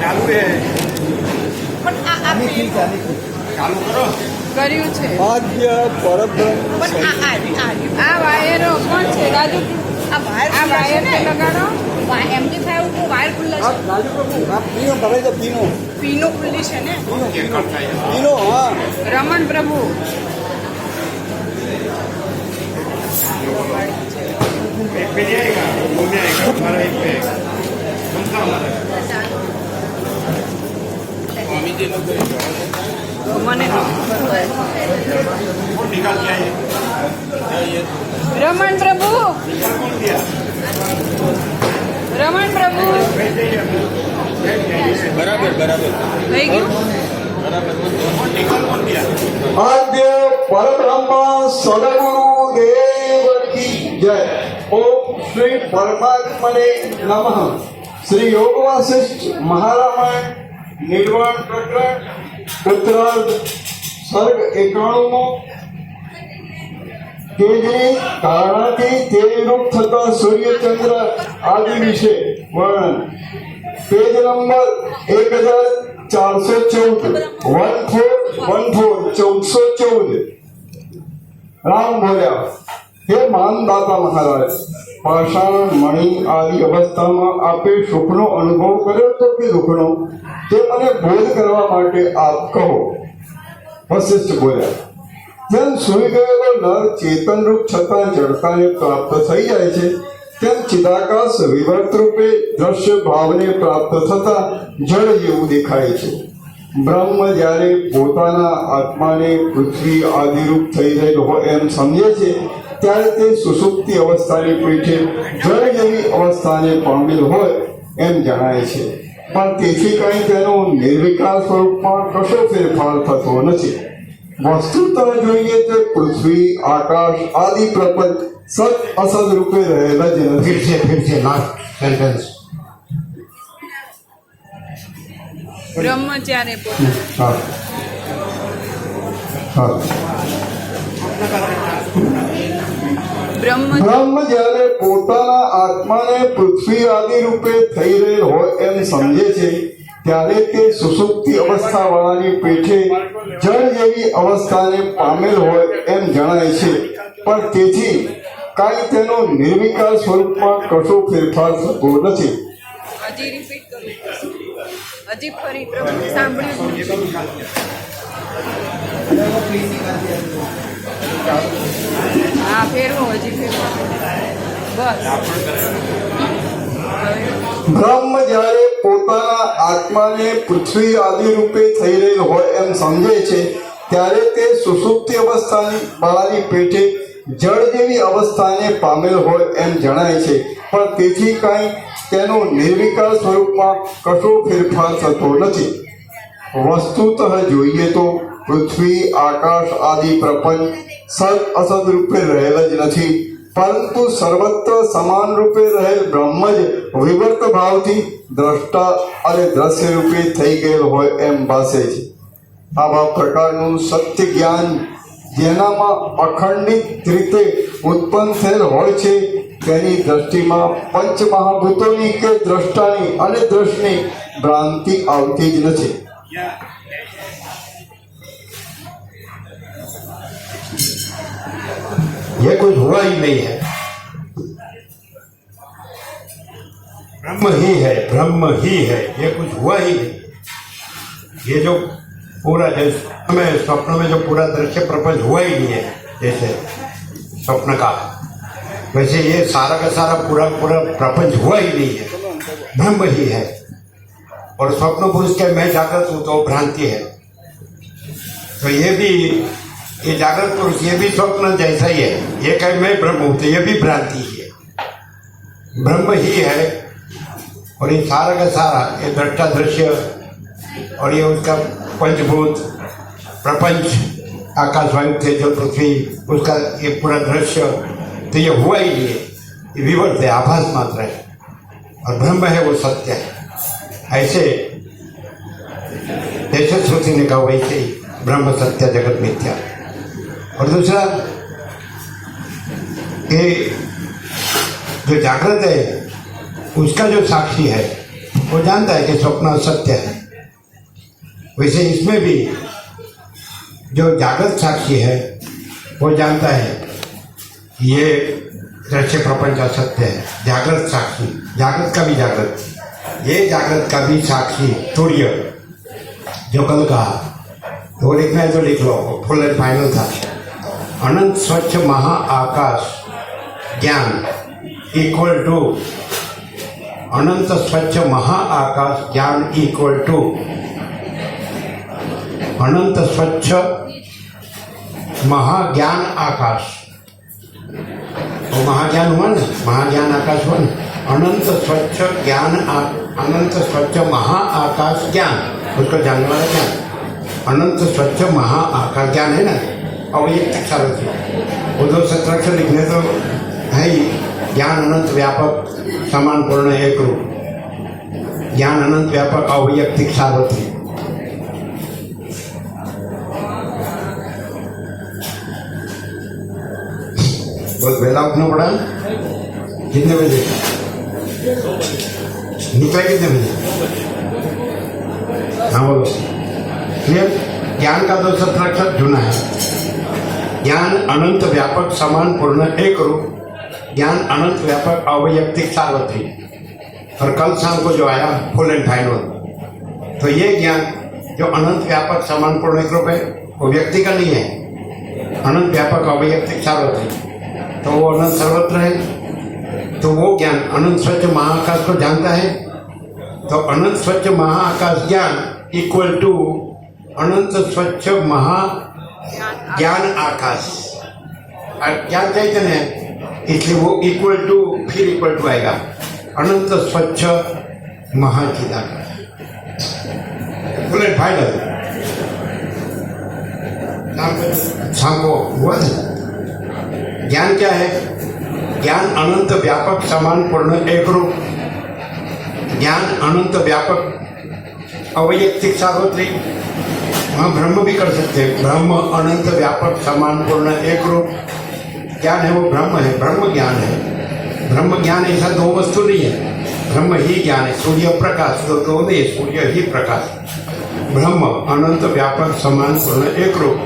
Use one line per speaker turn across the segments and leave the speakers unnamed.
ચાલુ है
પણ આ
ચાલુ કરો
કર્યું છે
આદ્ય પરબ્રહ્મ
પણ
આ વાયરો કોણ છે રાજુ?
આ
આ વાયર ને લગાડો.
એમ્પ્લીફાયર ઉપર વાયર ખુલ્લા છે.
રાજુ પ્રભુ આ પીનો ભરાઈ દો પીનો
પીનો ખુલ્લી છે ને.
ये करता है
પીનો હા
રમણ પ્રભુ
एक पे जाएगा वो में आएगा हमारा एक पे उनका हमारा स्वामी जी लोग
મને
वो निकाल के आए
રમણ પ્રભુ
निकाल कौन दिया
રમણ પ્રભુ
बराबर बराबर
થઈ ગયું.
निकाल कौन दिया
આદ્ય પરબ્રહ્મ સદગુરુ દેવ કી જય. ઓમ શ્રી પરમાત્મને નમઃ. શ્રી યોગ વાસિષ્ઠ મહારામાયણ નિર્વાણ પ્રકરણ ઉત્તરાર્ધ સર્ગ 91 તેજની કારણથી તેજરૂપ થતા સૂર્યચંદ્ર આદિ વિશે વર્ણન. પેજ નંબર 1414 1414 રામ બોલ્યા, હે માનદાતા મહારાજ, પાષાણ મણિ આદિ અવસ્થામાં આપે સુખનો અનુભવ કર્યો તો કે દુઃખનો, તે મને બોધ કરવા માટે આપ કહો. વશિષ્ઠ બોલ્યા, જેમ સૂઈ ગયેલો નર ચેતનરૂપ છતાં જડતાને પ્રાપ્ત થઈ જાય છે, તેમ ચિદાકાશ વિવર્ત રૂપે દ્રશ્ય ભાવને પ્રાપ્ત થતા જળ જેવું દેખાય છે. બ્રહ્મ જ્યારે પોતાના આત્માને પૃથ્વી આદિરૂપ થઈ રહેલ હોય એમ સમજે છે, ત્યારે તે સુષુપ્તિ અવસ્થાની પીઠે જળ જેવી અવસ્થાને પામેલ હોય એમ જણાય છે. પણ તેથી કંઈ તેનો નિર્વિકાર સ્વરૂપમાં કશો ફેરફાર થતો નથી. વસ્તુતઃ જોઈએ તો પૃથ્વી આકાશ આદિ પ્રપંચ સત અસદ રૂપે રહેલા જ નથી.
फिर से लास्ट सेंटेंस
બ્રહ્મચારી પોતે
હા હા
બ્રહ્મ
બ્રહ્મ જ્યારે પોતાના આત્માને પૃથ્વી આદિ રૂપે થઈ રહેલ હોય એમ સમજે છે, ત્યારે તે સુષુપ્તિ અવસ્થા વાળાની પીઠે જળ જેવી અવસ્થાને પામેલ હોય એમ જણાય છે. પણ તેથી કાંઈ તેનો નિર્વિકાર સ્વરૂપમાં કશો ફેરફાર થતો નથી.
હજી રિપીટ કરો. હજી ફરી પ્રભુ સાંભળ્યું. હા ફેરવો હજી ફેરવો બસ.
બ્રહ્મ જ્યારે પોતાના આત્માને પૃથ્વી આદિ રૂપે થઈ રહેલ હોય એમ સમજે છે, ત્યારે તે સુષુપ્તિ અવસ્થાની વાળાની પેટે જળ જેવી અવસ્થાને પામેલ હોય એમ જણાય છે. પણ તેથી કાંઈ તેનો નિર્વિકાર સ્વરૂપમાં કશો ફેરફાર થતો નથી. વસ્તુતઃ જોઈએ તો પૃથ્વી આકાશ આદિ પ્રપંચ સદ અસદ રૂપે રહેલ જ નથી, પરંતુ સર્વત્ર સમાન રૂપે રહેલ બ્રહ્મ જ વિવર્ત ભાવથી દ્રષ્ટા અને દ્રશ્ય રૂપે થઈ ગયેલ હોય એમ ભાસે છે. આવા પ્રકારનું સત્ય જ્ઞાન જેનામાં અખંડિત રીતે ઉત્પન્ન થયેલ હોય છે, તેની દ્રષ્ટિમાં પંચ મહાભૂતોની કે દ્રષ્ટાની અને દ્રષ્ટની ભ્રાંતિ આવતી જ નથી.
ये कुछ हुआ ही नहीं है, ब्रह्म ही है, ब्रह्म ही है, ये कुछ हुआ ही नहीं. ये जो पूरा जैसे हमें स्वप्न में जो पूरा दृश्य प्रपंच हुआ ही नहीं है, जैसे स्वप्न का, वैसे ये सारा का सारा पूरा पूरा प्रपंच हुआ ही नहीं है, ब्रह्म ही है. और स्वप्न पुरुष के मैं जागृत हूँ तो भ्रांति है. तो ये जागृत पुरुष ये भी स्वप्न जैसा ही है. ये कहे मैं ब्रह्म हूँ तो ये भी भ्रांति ही है, ब्रह्म ही है. और ये सारा का सारा ये दृष्टा दृश्य और ये उसका पंचभूत प्रपंच आकाश वायु थे जल पृथ्वी उसका ये पूरा दृश्य तो ये हुआ ही नहीं है, ये विवर्त है, आभास मात्र है. और ब्रह्म है वो सत्य है. ऐसे जैसे श्रुति ने कहा वैसे ही ब्रह्म सत्य जगत मिथ्या. और दूसरा कि जो जागृत है उसका जो साक्षी है वो जानता है कि स्वप्न सत्य है। वैसे इसमें भी जो जागृत साक्षी है वो जानता है कि ये दृश्य प्रपंच असत्य है। जागृत साक्षी, जागृत का भी जागृत, ये जागृत का भी साक्षी तुर्य जो कल कहा, तो वो लिखना है तो लिख लो, फुल एंड फाइनल था। अनंत स्वच्छ महा आकाश ज्ञान इक्वल टू अनंत स्वच्छ महा आकाश ज्ञान इक्वल टू अनंत स्वच्छ महाज्ञान आकाश। वो महाज्ञान हुआ ना, महाज्ञान आकाश हुआ ना। अनंत स्वच्छ ज्ञान अनंत स्वच्छ महा आकाश ज्ञान, उसको जानने वाला ज्ञान। अनंत स्वच्छ महा आकाश ज्ञान है ना, अवैयक्तिक सार्वत्रिक, वो 2 सत्राक्षर लिखने तो है ही। ज्ञान अनंत व्यापक समान पूर्ण एक रूप, ज्ञान अनंत व्यापक अवैयक्तिक सार्वत्रिक। बहुत वेला उठना पड़ा। कितने बजे निकला? कितने बजे? हाँ बोलो। क्लियर? ज्ञान का 2 सत्राक्षर जुना है। ज्ञान अनंत व्यापक समान पूर्ण एक रूप, ज्ञान अनंत व्यापक अवैयक्तिक सार्वत्रिक। और कल शाम को जो आया फुल एंड फाइनल, तो ये ज्ञान जो अनंत व्यापक समान पूर्ण एक रूप है वो व्यक्ति का नहीं है, अनंत व्यापक अवैयक्तिक सार्वत्रिक, तो वो अनंत सर्वत्र है। तो वो ज्ञान अनंत स्वच्छ महाआकाश को जानता है। तो अनंत स्वच्छ महाआकाश ज्ञान इक्वल टू अनंत स्वच्छ महा ज्ञान आकाश। ज्ञान चैतन्य है, इसलिए वो इक्वल टू फिर इक्वल टू आएगा अनंत स्वच्छ महाचिदाकाश। फुल एंड फाइनल शाम को हुआ था। ज्ञान क्या है? ज्ञान अनंत व्यापक समान पूर्ण एक रूप, ज्ञान अनंत व्यापक अवैयक्तिक सार्वत्रिक। वहाँ ब्रह्म भी कर सकते हैं, ब्रह्म अनंत व्यापक समान पूर्ण एक रूप ज्ञान है, वो ब्रह्म है, ब्रह्म ज्ञान है। ब्रह्म ज्ञान ऐसा 2 वस्तु नहीं है, ब्रह्म ही ज्ञान है। सूर्य प्रकाश तो 2 नहीं, सूर्य ही प्रकाश। ब्रह्म अनंत व्यापक समान पूर्ण एक रूप,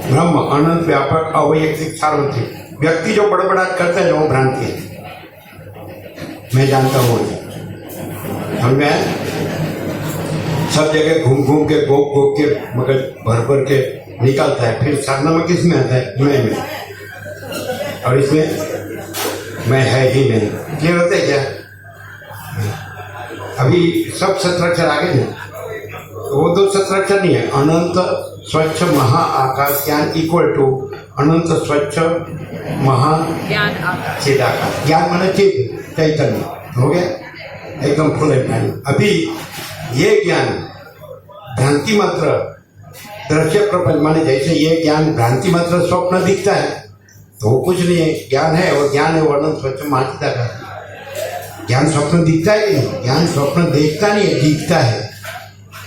ब्रह्म अनंत व्यापक अवैयक्तिक सार्वत्रिक। व्यक्ति जो बड़बड़ाहट करता है वो भ्रांति है, मैं जानता हूँ। हम सब जगह घूम घूम के गोप गोप के मगज भर भर के निकालता है, फिर सरनामा किस में आता है? मैं में। और इसमें मैं है ही नहीं। क्लियर होता है क्या? अभी सब सत्राक्षर आगे ना, वो 2 सत्राक्षर नहीं है। अनंत स्वच्छ महा आकाश ज्ञान इक्वल टू अनंत स्वच्छ महा
ज्ञान आकाश
चिदाकाश। ज्ञान माने चित चैतन्य हो गया, एकदम फुल एंड फाइनल। अभी ये ज्ञान भ्रांति मात्र दृश्य प्रपंच माने, जैसे ये ज्ञान भ्रांति मात्र स्वप्न दिखता है तो वो कुछ नहीं है, ज्ञान है। और ज्ञान है वो अनंत स्वच्छ महाचिदाकाश। ज्ञान स्वप्न दिखता है नहीं, ज्ञान स्वप्न देखता नहीं है, दिखता है।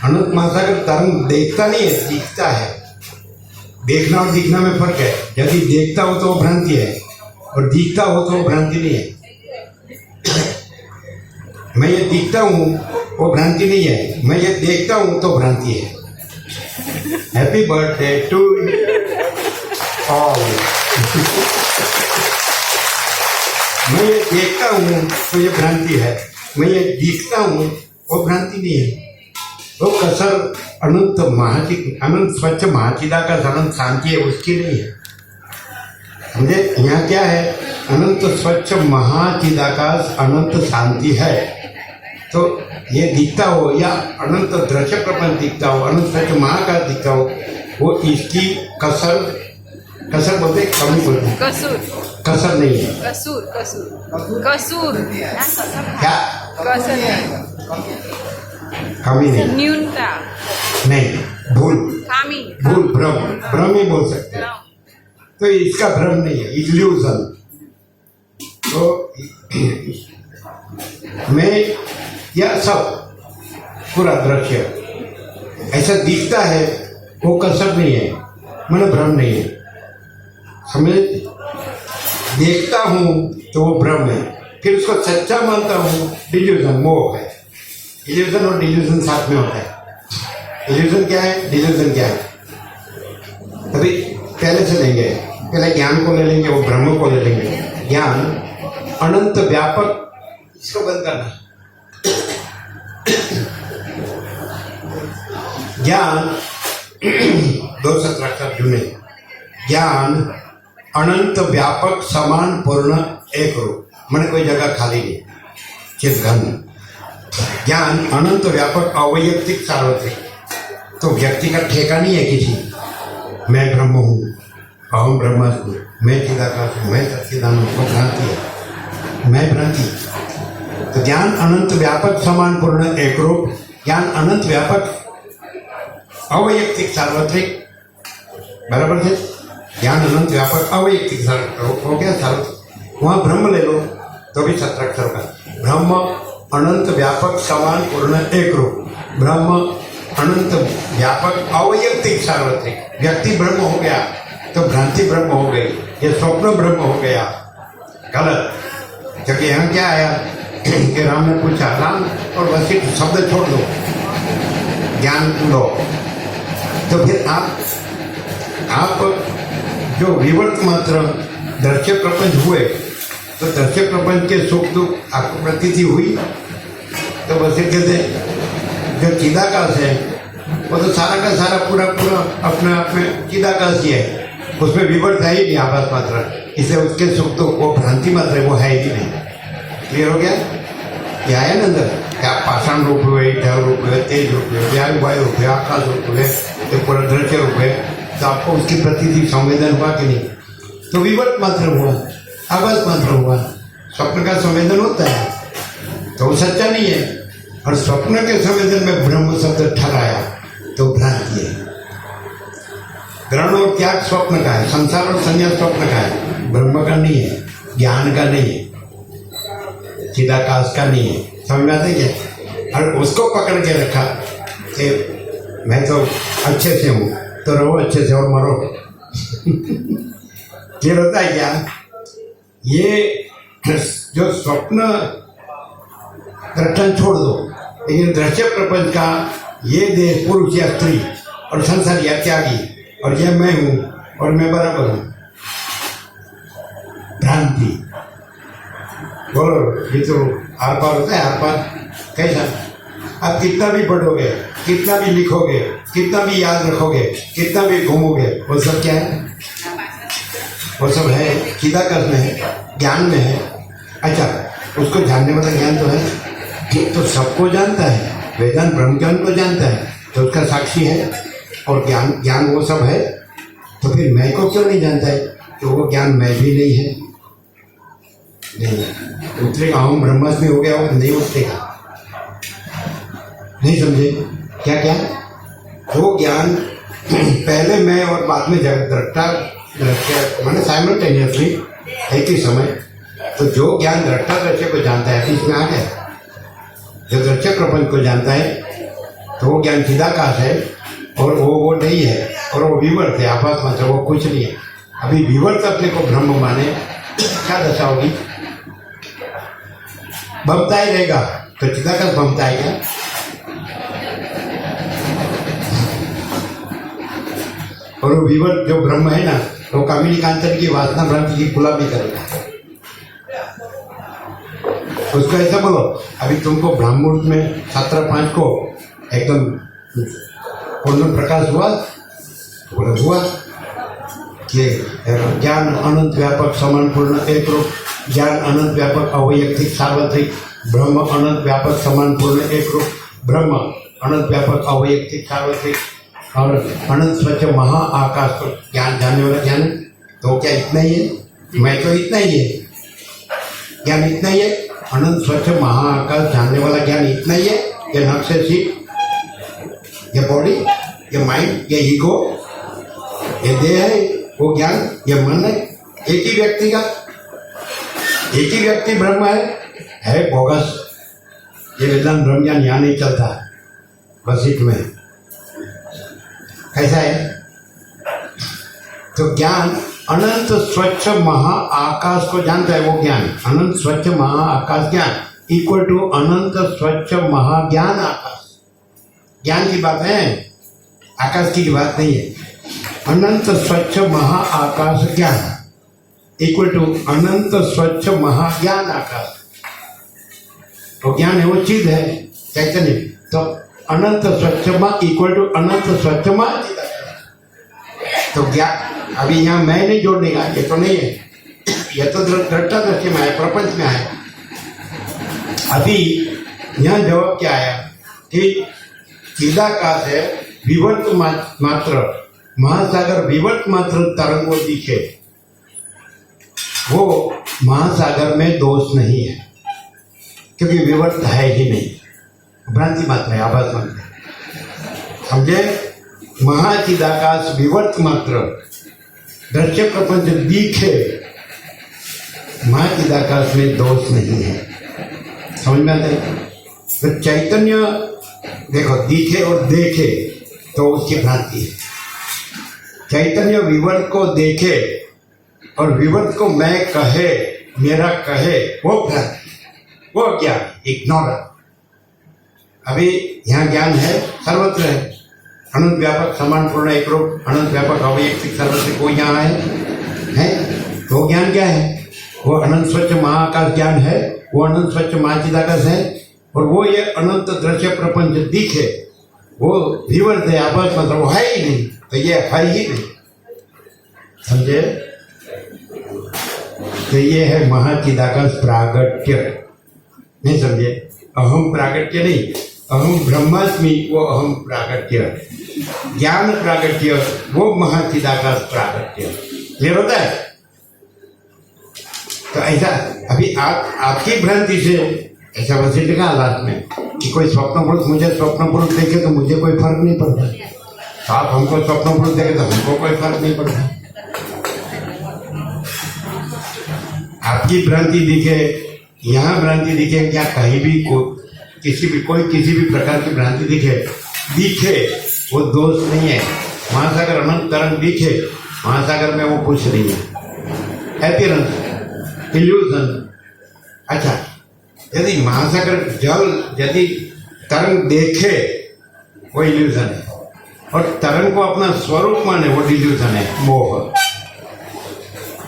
अनंत महासागर तरंग देखता नहीं है, दिखता है। देखना और दिखना में फर्क है। यदि देखता हो तो वो भ्रांति है, और दिखता हो तो वो भ्रांति नहीं है। मैं ये दिखता हूँ वो भ्रांति नहीं है, मैं ये देखता हूँ तो भ्रांति है। Happy birthday to all. मैं ये देखता हूँ तो ये भ्रांति है, मैं ये दिखता हूँ वो भ्रांति नहीं है। वो कसर अनंत अनंत स्वच्छ महाचिदाकाश अनंत शांति है, उसकी नहीं है। समझे? यहाँ क्या है? अनंत स्वच्छ महाचिदाकाश अनंत शांति है। तो ये दिखता हो या अनंत दृश्य प्रपंच दिखता हो, अनंत स्वच्छ महाकाश दिखता हो, वो इसकी कसर बोलते, कमी बोलते, कसर नहीं है।
कसूर
क्या?
कसर नहीं,
कमी नहीं,
न्यूनता
नहीं, भूल,
खामी,
भूल, भ्रम ही बोल सकते हैं। तो इसका भ्रम नहीं है, इल्यूजन। तो मैं या सब पूरा दृश्य ऐसा दिखता है, वो कसर नहीं है, मैंने भ्रम नहीं है। समझे? देखता हूँ तो वो भ्रम है, फिर उसको सच्चा मानता हूँ, डिल्यूजन मोह है। इल्यूजन और डिल्यूजन साथ में होता है। इल्यूजन क्या है, डिल्यूजन क्या है? अभी पहले से लेंगे, पहले ज्ञान को ले लेंगे, वो ब्रह्म को ले लेंगे। ज्ञान अनंत व्यापक, इसको बंद करना। ज्ञान दो सत्राक्षर जुने। ज्ञान अनंत व्यापक समान पूर्ण एक रूप, मैंने कोई जगह खाली नहीं, चित घन। ज्ञान अनंत व्यापक अवैयक्तिक सार्वत्रिक, तो व्यक्ति का ठेका नहीं है किसी। मैं ब्रह्म हूँ, अहम ब्रह्मास्मि, मैं चिदाकाश हूँ, मैं सच्चिदानंद, तो भ्रांति है, मैं भ्रांति। तो ज्ञान अनंत व्यापक समान पूर्ण एक रूप, ज्ञान अनंत व्यापक अवैयक्तिक सार्वत्रिक, बराबर से। ज्ञान अनंत व्यापक अवैयक्तिक सार्वत्रिक हो गया सार्वत्रिक। वहाँ ब्रह्म ले लो तो भी सत्राक्षर का। ब्रह्म अनंत व्यापक समान पूर्ण एक रूप, ब्रह्म अनंत व्यापक अवैयक्तिक सार्वत्रिक। व्यक्ति ब्रह्म हो गया तो भ्रांति ब्रह्म हो गई, ये स्वप्न ब्रह्म हो गया। गलत, क्योंकि यहाँ क्या आया कि राम ने पूछा, राम और वशिष्ठ शब्द छोड़ दो, ज्ञान लो। तो फिर आप जो विवर्त मात्र दृश्य प्रपंच हुए, तो दृश्य प्रपंच के सुख दुख आपको प्रतीति हुई। तो वशिष्ठ कहते जो चिदाकाश है वो तो सारा का सारा पूरा अपने आप में चिदाकाश ही है, उसमें विवर्त है ही नहीं, आभास मात्र। इसलिए उसके सुख दुख वो भ्रांति मात्र है, वो है ही नहीं। क्लियर हो गया? ये आया ना अंदर, क्या पाषाण रूप हुए, जल रूप हुए, तेज रूप हुए, वायु रूप हुए, आकाश रूप हुए, तो पूरा दृश्य रूप है, तो आपको उसकी प्रतीति संवेदन हुआ कि नहीं? तो विवर्त मात्र हुआ, आभास मात्र हुआ। स्वप्न का संवेदन होता है तो वो सच्चा नहीं है, और स्वप्न के संवेदन में ब्रह्म शब्द ठहराया तो भ्रांति है। ग्रहण और त्याग स्वप्न का है, संसार और संन्यास स्वप्न का है, ब्रह्म का नहीं है, ज्ञान का नहीं है, चिदाकाश का नहीं है। समझ में आता है क्या? और उसको पकड़ के रखा कि मैं तो अच्छे से हूँ, तो रहो अच्छे से और मरो। ये होता है क्या? ये जो स्वप्न दर्शन छोड़ दो, लेकिन दृश्य प्रपंच का ये देह पुरुष या स्त्री और संसार या त्यागी, और ये मैं हूँ और मैं बराबर हूँ, भ्रांति। बोलो, ये तो आर पार होता है। आर पार कैसा? आप कितना भी पढ़ोगे, कितना भी लिखोगे, कितना भी याद रखोगे, कितना भी घूमोगे, वो सब क्या है? वो सब है चिदाकाश में है, ज्ञान में है। अच्छा, उसको जानने वाला ज्ञान तो है, तो सबको जानता है, वेदांत ब्रह्म ज्ञान को जानता है, तो उसका साक्षी है, और ज्ञान वो सब है। तो फिर मैं को क्यों नहीं जानता है? तो वो ज्ञान मैं भी नहीं है। नहीं उतरेगा, अहम ब्रह्मास्मि हो गया, वो नहीं उतरेगा। नहीं समझे क्या? क्या वो ज्ञान पहले मैं और बाद में जगत दृष्टा, मैंने साइमल्टेनियसली एक ही समय। तो जो ज्ञान दृष्टा दृश्य को जानता है, इसमें आ गया। जो दृश्य प्रपंच को जानता है तो वो ज्ञान चिदाकाश है, और वो नहीं है, और वो विवर्त है, आभास मात्र, वो कुछ नहीं है। अभी विवर्त अपने को ब्रह्म माने, क्या दशा होगी? बमता ही रहेगा। तो चिदाकाश बमता है क्या? और वो विवर्त जो ब्रह्म है ना, वो कामिनी कांचन की वासना भ्रांति की गुलामी करेगा। उसको ऐसा बोलो, अभी तुमको ब्राह्मण में 7:05 को एकदम पूर्ण प्रकाश हुआ, बोला हुआ कि ज्ञान अनंत व्यापक समान पूर्ण एक रूप, ज्ञान अनंत व्यापक अवैयक्तिक सार्वत्रिक, ब्रह्म अनंत व्यापक समान पूर्ण एक रूप, ब्रह्म अनंत व्यापक अवैयक्तिक सार्वत्रिक, और अनंत स्वच्छ महा आकाश को ज्ञान जानने वाला ज्ञान। तो क्या इतना ही है? मैं तो इतना ही है, ज्ञान इतना ही है। अनंत स्वच्छ महाआकाश जानने वाला ज्ञान इतना ही है। ये नख से सीख, ये बॉडी, ये माइंड, ये ईगो, ये देह है, वो ज्ञान, ये मन है, एक ही व्यक्ति का, एक ही व्यक्ति ब्रह्म है बोगस। ये वेदांत ब्रह्म ज्ञान यहाँ नहीं चलता, वशिष्ठ में। कैसा है? तो ज्ञान अनंत स्वच्छ महाआकाश को जानता है वो ज्ञान, अनंत स्वच्छ महाआकाश ज्ञान इक्वल टू अनंत स्वच्छ महाज्ञान आकाश। ज्ञान की बात है, आकाश की बात नहीं है। अनंत स्वच्छ महाआकाश ज्ञान इक्वल टू अनंत स्वच्छ महाज्ञान आकाश। तो ज्ञान है वो चीज है चैतन्य, तो अनंत स्वच्छ महा इक्वल टू अनंत स्वच्छ महा। तो ज्ञान अभी यहाँ मैं नहीं जोड़ने का, ये तो नहीं है, ये तो दृष्टा दृष्टि में है, प्रपंच में है। अभी यहाँ जवाब क्या आया कि चिदाकाश है विवर्त मात्र, महासागर विवर्त मात्र तरंगों दिखे, वो महासागर में दोष नहीं है क्योंकि विवर्त है ही नहीं, भ्रांति मात्र है, आभास मात्र है। समझे? महाचिदाकाश विवर्त मात्र, दृश्य प्रपंच दिखे, महाचिदाकाश में दोष नहीं है। समझ में आता है? तो चैतन्य देखो दिखे और देखे तो उसकी भ्रांति है। चैतन्य विवर्त को देखे और विवर्त को मैं कहे, मेरा कहे, वो भ्रांति, वो ज्ञान, इग्नोरेंस। अभी यहाँ ज्ञान है, सर्वत्र है, अनंत व्यापक समान पूर्ण एक रूप, अनंत व्यापक अवैयक्तिक सर्वत्र को यहाँ है। तो ज्ञान क्या है? वो अनंत स्वच्छ महाआकाश ज्ञान है, वो अनंत स्वच्छ महाचिदाकाश है, और वो ये अनंत दृश्य प्रपंच दिखे, वो विवर्त है, आभास मतलब वो है ही नहीं, तो ये है ही नहीं। समझे? तो ये है महाचिदाकाश प्रागट्य। नहीं समझे? अहम प्रागट्य नहीं, अहम ब्रह्मास्मि वो अहम प्रागट्य, ज्ञान प्रागट्य वो महाचिदाकाश प्रागट्य। क्लियर होता है? तो ऐसा अभी आपकी भ्रांति से ऐसा वसीठ का लास्ट में कि कोई स्वप्न पुरुष मुझे स्वप्न पुरुष देखे तो मुझे कोई फर्क नहीं पड़ता, तो आप हमको स्वप्न पुरुष देखे तो हमको कोई फर्क नहीं पड़ता। आपकी भ्रांति दिखे, यहाँ भ्रांति दिखे, क्या कहीं भी किसी भी प्रकार की भ्रांति दिखे वो दोष नहीं है। महासागर अनंत तरंग दिखे, महासागर में वो कुछ नहीं है, एपियरेंस, इल्यूजन। अच्छा, यदि महासागर जल यदि तरंग देखे वो इल्यूजन है, और तरंग को अपना स्वरूप माने वो डिल्यूजन है, मोह।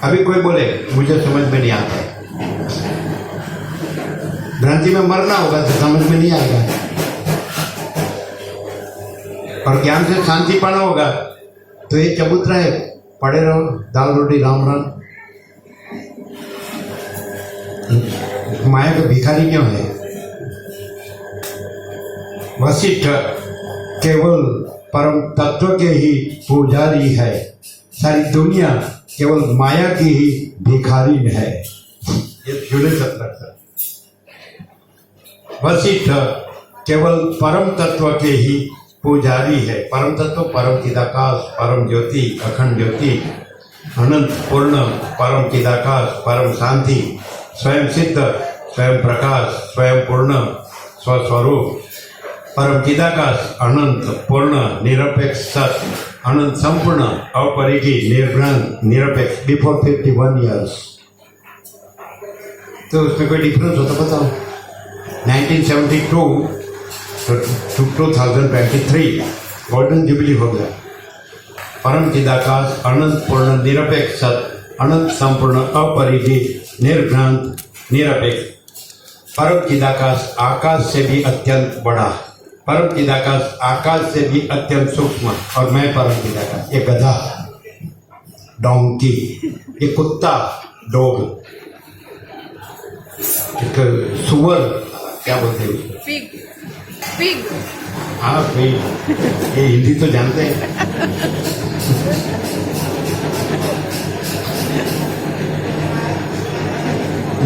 अभी कोई बोले मुझे समझ में नहीं आता है, भ्रांति में मरना होगा तो समझ में नहीं आएगा, और ज्ञान से शांति पाना होगा तो ये चबूतरा है, पड़े रहो, दाल रोटी राम राम। माया के भिखारी क्यों है? वशिष्ठ केवल परम तत्व के ही पुजारी है, सारी दुनिया केवल माया की ही भिखारी है। ये जुड़े सत्तर। वशिष्ठ केवल परम तत्व के ही पुजारी है। परम तत्व परम चिदाकाश, परम ज्योति, अखंड ज्योति, अनंत पूर्ण, परम चिदाकाश, परम शांति, स्वयं सिद्ध, स्वयं प्रकाश, स्वयं पूर्ण, स्वस्वरूप, परम चिदाकाश, अनंत पूर्ण, निरपेक्ष सत, अनंत संपूर्ण, अपरिधि, निर्भ्रांत, निरपेक्ष, बिफोर 51 ईयर्स। तो उसमें कोई डिफरेंस हो तो बताओ। 1972 to 2023 गोल्डन जुबली हो गया। परम चिदाकाश, अनंत पूर्ण, निरपेक्ष सत, अनंत संपूर्ण, अपरिधि, निर्भ्रांत, निरपेक्ष। परम चिदाकाश आकाश से भी अत्यंत बड़ा, परम चिदाकाश आकाश से भी अत्यंत सूक्ष्म, और मैं परम चिदाकाश। ये गधा, डोंकी, ये कुत्ता, डॉग, एक सुअर, क्या बोलते हैं उसको?
पिग।
हाँ भाई, ये हिंदी तो जानते हैं।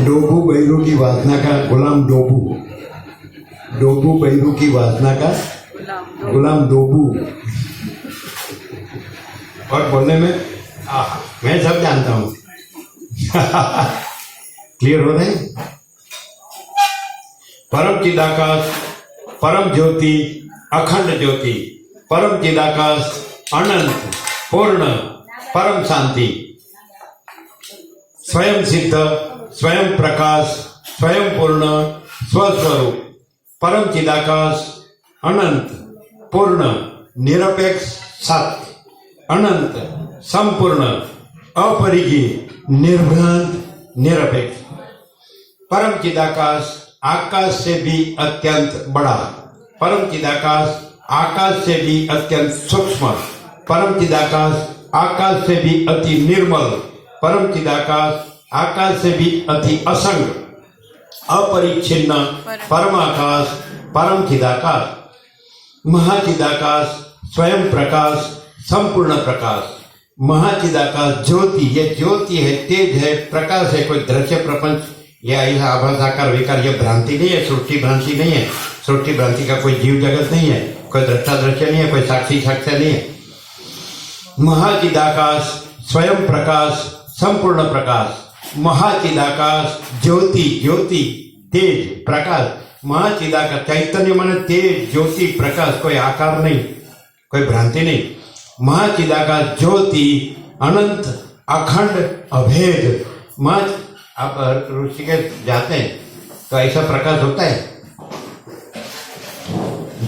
डोबू बहिरू की वासना का गुलाम डोबू, डोबू बहिरू की वासना का गुलाम डोबू। और बोलने में मैं सब जानता हूँ। क्लियर हो रहे हैं? परम चिदाकाश, परम ज्योति, अखंड ज्योति, परम चिदाकाश, अनंत पूर्ण, परम शांति, स्वयं सिद्ध, स्वयं प्रकाश, स्वयं पूर्ण, स्वस्वरूप, परम चिदाकाश, अनंत, पूर्ण, निरपेक्ष, सत्य, अनंत, संपूर्ण, अपरिजय, निर्भ्रांत, निरपेक्ष, परम चिदाकाश, आकाश से भी अत्यंत बड़ा, परम चिदाकाश, आकाश से भी अत्यंत सूक्ष्म, परम चिदाकाश, आकाश से भी अति निर्मल, परम चिदाकाश, आकाश से भी अति असंग, अपरिच्छिन्न, परमाकाश, परम चिदाकाश, महाचिदाकाश, स्वयं प्रकाश, संपूर्ण प्रकाश, महाचिदाकाश, ज्योति। ये ज्योति है, तेज है, प्रकाश है। कोई दृश्य प्रपंच या ऐसा आभास आकार विकार, ये भ्रांति नहीं है, सृष्टि भ्रांति नहीं है। सृष्टि भ्रांति का कोई जीव जगत नहीं है, कोई दृष्टा दृश्य नहीं है, कोई साक्षी साक्ष्य नहीं है। महाचिदाकाश, स्वयं प्रकाश, संपूर्ण प्रकाश, महाचिदाकाश, ज्योति, ज्योति, तेज, प्रकाश, महाचिदाकाश, चैतन्य माने तेज, ज्योति, प्रकाश, कोई आकार नहीं, कोई भ्रांति नहीं। महाचिदाकाश, ज्योति, अनंत, अखंड, अभेद। आप ऋषिकेश जाते हैं तो ऐसा प्रकाश होता है,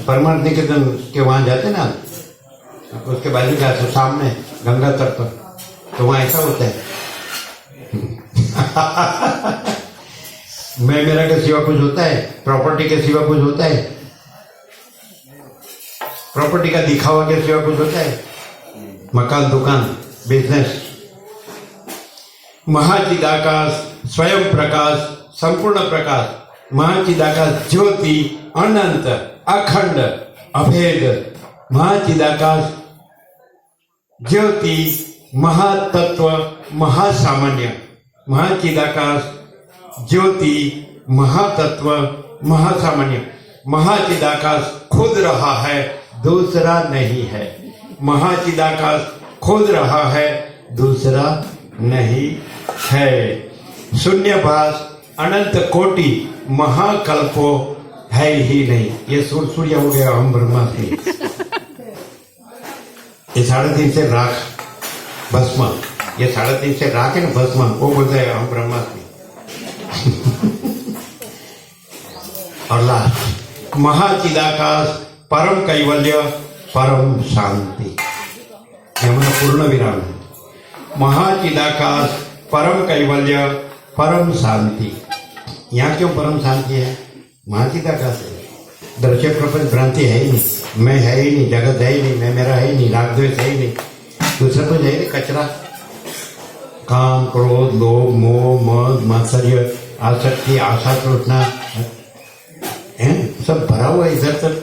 परमार्थ निकेतन के वहां जाते ना, उसके बाजू का सामने गंगा तट पर, तो वहां ऐसा होता है मैं मेरा के सिवा कुछ होता है, प्रॉपर्टी के सिवा कुछ होता है, प्रॉपर्टी का दिखावा के सिवा कुछ होता है, मकान, दुकान, बिजनेस। महाचिदाकाश, स्वयं प्रकाश, संपूर्ण प्रकाश, महाचिदाकाश, ज्योति, अनंत, अखंड, अभेद, महाचिदाकाश, ज्योति, महातत्व, महासामान्य, महाचिदाकाश, ज्योति, महातत्व, महासामान्य, महाचिदाकाश खुद रहा है, दूसरा नहीं है। महाचिदाकाश खुद रहा है, दूसरा नहीं है। शून्यभास, अनंत कोटि, महाकल्पो है ही नहीं। ये सूर्य हो गया हम ब्रह्मास्मि। ये 3.5 से राख भस्म, ये 3.5 से राख है ना भस्म, वो बोलते हैं हम ब्रह्मास्मि। और लास्ट महाचिदाकाश, परम कैवल्य, परम शांति, हमारा पूर्ण विराम है। महाचिदाकाश, परम कैवल्य, परम शांति। यहाँ क्यों परम शांति है? महाचिदाकाश है। दृश्य प्रपंच भ्रांति है ही नहीं, मैं है ही नहीं, जगत है ही नहीं, मैं मेरा है ही नहीं, राग द्वेष है ही नहीं, दूसरा कुछ है ही नहीं, कचरा, काम, क्रोध, लोभ, मोह, मद, मात्सर्य, आसक्ति, आशा, तृष्णा है, सब भरा हुआ इधर तक।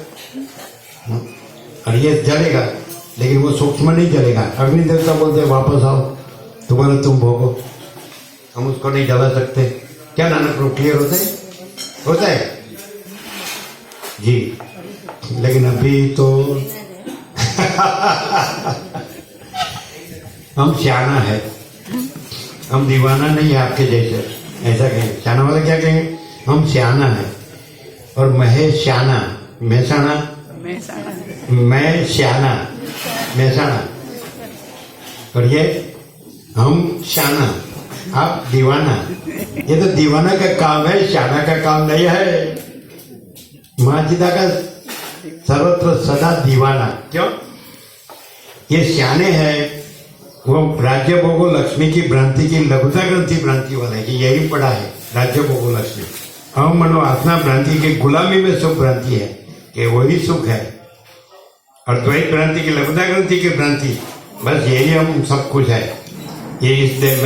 और ये जलेगा, लेकिन वो सूक्ष्म नहीं जलेगा। अग्नि देवता बोलते हैं वापस आओ, तुम्हारा तुम भोगो, हम उसको नहीं जला सकते। क्या नानक रूप क्लियर होता है जी। लेकिन अभी तो हम सियाना है, हम दीवाना नहीं है आपके जैसे, ऐसा कहेंगे। सियाना वाले क्या कहेंगे? हम सियाना है। और महेश सियाना, महसाणा, मैं सियाना, महसाणा। और ये हम सियाना, आप दीवाना। ये तो दीवाना का काम है, सियाना का काम नहीं है। महाचिदा का सर्वत्र सदा दीवाना। क्यों? ये सियाने हैं, वो राज्य भोगो लक्ष्मी की भ्रांति की लघुता ग्रंथि भ्रांति वाला है कि यही पड़ा है राज्य भोगो लक्ष्मी। हम मनो आत्मा भ्रांति की गुलामी में सुख भ्रांति है कि वही सुख है। और द्वैत भ्रांति की लघुता ग्रंथि की भ्रांति, बस यही हम सब कुछ है। ये इसलिए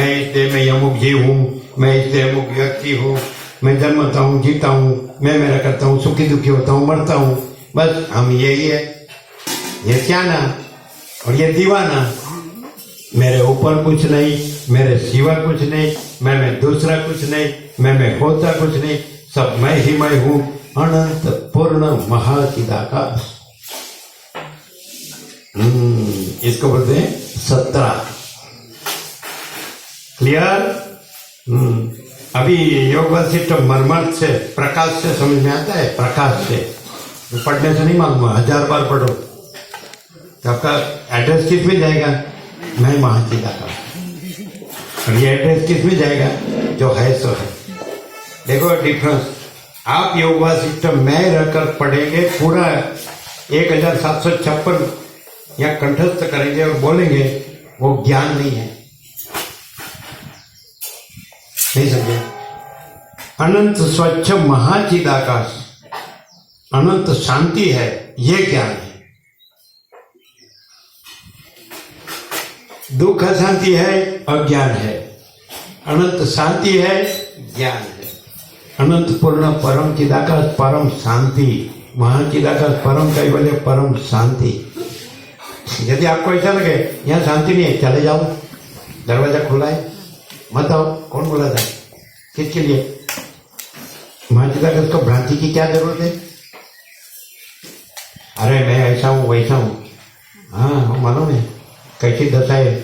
मैं अमुक जीव हूँ, मैं इसलिए अमुक व्यक्ति हूँ, मैं जन्मता हूँ, जीता हूँ, मैं मेरा करता हूँ, सुखी दुखी होता हूँ, मरता हूँ, बस हम यही है। ये सियाना और ये दीवाना। मेरे ऊपर कुछ नहीं, मेरे सिवा कुछ नहीं, मैं दूसरा कुछ नहीं, मैं होता कुछ नहीं, सब मैं ही मैं हूँ। अनंत पूर्ण महाचिदाकाश। इसको बोलते हैं 17। क्लियर? अभी योग वशिष्ठ मर्मर्थ से, प्रकाश से समझ में आता है। प्रकाश से पढ़ने से नहीं मालूम, 1000 बार पढ़ो तो आपका एड्रेस किस में जाएगा? मैं महाचिदाकाश। और ये एड्रेस किस में जाएगा? जो है सो है। देखो डिफरेंस। आप योग वासिष्ठम में रहकर पढ़ेंगे, पूरा 1756 या कंठस्थ करेंगे और बोलेंगे, वो ज्ञान नहीं है। नहीं समझे? अनंत स्वच्छ महाचिदाकाश, अनंत शांति है, ये ज्ञान है। दुख अशांति है, अज्ञान है। अनंत शांति है, ज्ञान है। अनंत पूर्ण परम चिदाकाश, परम शांति, महाचिदाकाश, परम कैवल्य, परम शांति। यदि आपको ऐसा लगे यहाँ शांति नहीं है, चले जाओ, दरवाजा खुला है, मत आओ। कौन बोला था? किसके लिए? महाचिदाकाश को भ्रांति की क्या जरूरत है? अरे मैं ऐसा हूं वैसा हूं, हाँ मालूम है, कैसी दशा है,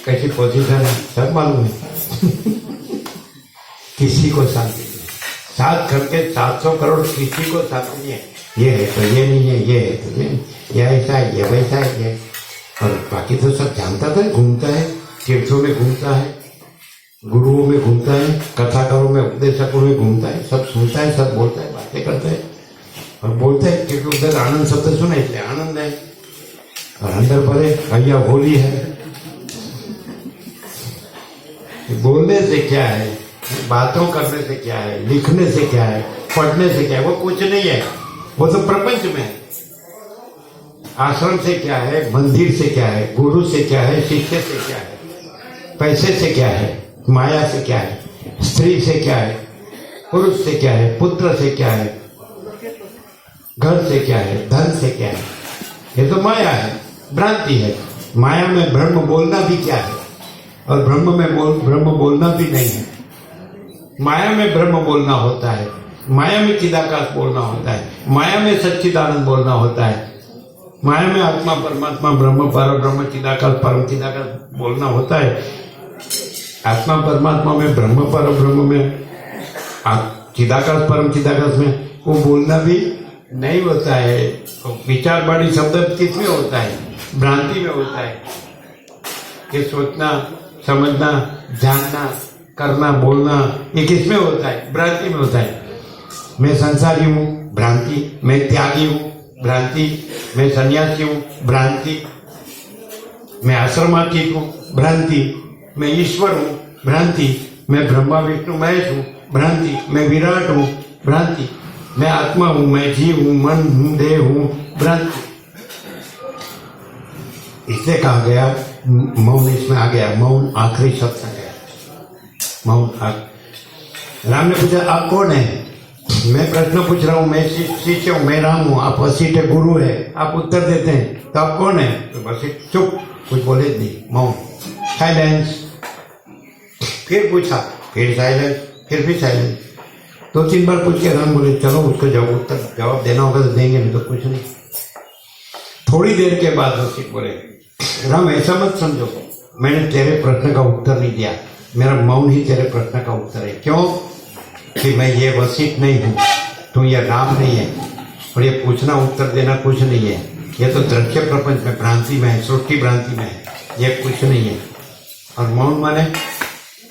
कैसी पोजीशन है, सब मालूम है। किसी को शांति नहीं। 7 करके 700 करोड़ किसी को शांति नहीं है। ये है तो ये नहीं है, ये है तो ये ऐसा है, ये वैसा है, ये। और बाकी तो सब जानता था, घूमता है, तीर्थों में घूमता है, गुरुओं में घूमता है, कथाकारों में, उपदेशकों में घूमता है, सब सुनता है, सब बोलता है, बातें करता है और बोलता है क्योंकि उधर आनंद शब्द सुना इसलिए आनंद है। और अंदर पड़े भैया होली है। बोलने से क्या है, बातों करने से क्या है, लिखने से क्या है, पढ़ने से क्या है, वो कुछ नहीं है। वो तो प्रपंच में है। आश्रम से क्या है, मंदिर से क्या है, गुरु से क्या है, शिष्य से क्या है, पैसे से क्या है, माया से क्या है, स्त्री से क्या है, पुरुष से क्या है, पुत्र से क्या है, घर से क्या है, धन से क्या है। ये तो माया है, भ्रांति है। माया में ब्रह्म बोलना भी क्या है और ब्रह्म में ब्रह्म बोलना भी नहीं है। माया में ब्रह्म बोलना होता है, माया में चिदाकाश बोलना होता है, माया में सच्चिदानंद बोलना होता है, माया में आत्मा परमात्मा ब्रह्म पर ब्रह्म चिदाकाश परम चिदाकाश बोलना होता है। आत्मा परमात्मा में, ब्रह्म पर ब्रह्म में, चिदाकाश परम चिदाकाश में वो बोलना भी नहीं होता है। विचार बाणी शब्द किसमें होता है? भ्रांति में होता है। ये सोचना, समझना, जानना, करना, बोलना, ये किसमें होता है? भ्रांति में होता है। मैं संसारी हूँ, भ्रांति। मैं त्यागी हूँ, भ्रांति। मैं सन्यासी हूँ, भ्रांति। मैं आश्रमातीत हूँ, भ्रांति। मैं ईश्वर हूँ, भ्रांति। मैं ब्रह्मा विष्णु महेश हूँ, भ्रांति। मैं विराट हूँ, भ्रांति। मैं आत्मा हूँ, मैं जीव हूँ, मन हूँ, देह हूँ, भ्रांति। इसे कहा गया मौन, इसमें आ गया मौन, आखिरी शब्द आ गया मौन। राम ने पूछा आप कौन है? मैं प्रश्न पूछ रहा हूँ, मैं शिष्य हूँ, मैं राम हूँ, आप वशिष्ठ गुरु है। आप उत्तर देते हैं तो आप कौन है? तो वशिष्ठ चुप, कुछ बोले नहीं, मौन, साइलेंस। फिर पूछा, फिर साइलेंस, फिर भी साइलेंस। 2-3 बार पूछ के राम बोले चलो उसको जवाब देना होगा तो देंगे, नहीं तो कुछ नहीं। थोड़ी देर के बाद वशिष्ठ बोले राम ऐसा मत समझो, मैंने तेरे प्रश्न का उत्तर नहीं दिया, मेरा मौन ही तेरे प्रश्न का उत्तर है। क्यों? कि मैं ये वशिष्ठ नहीं हूँ, तू ये राम नहीं है, और ये पूछना उत्तर देना कुछ नहीं है। ये तो दृश्य प्रपंच में, भ्रांति में है, सृष्टि भ्रांति में है, ये कुछ नहीं है। और मौन माने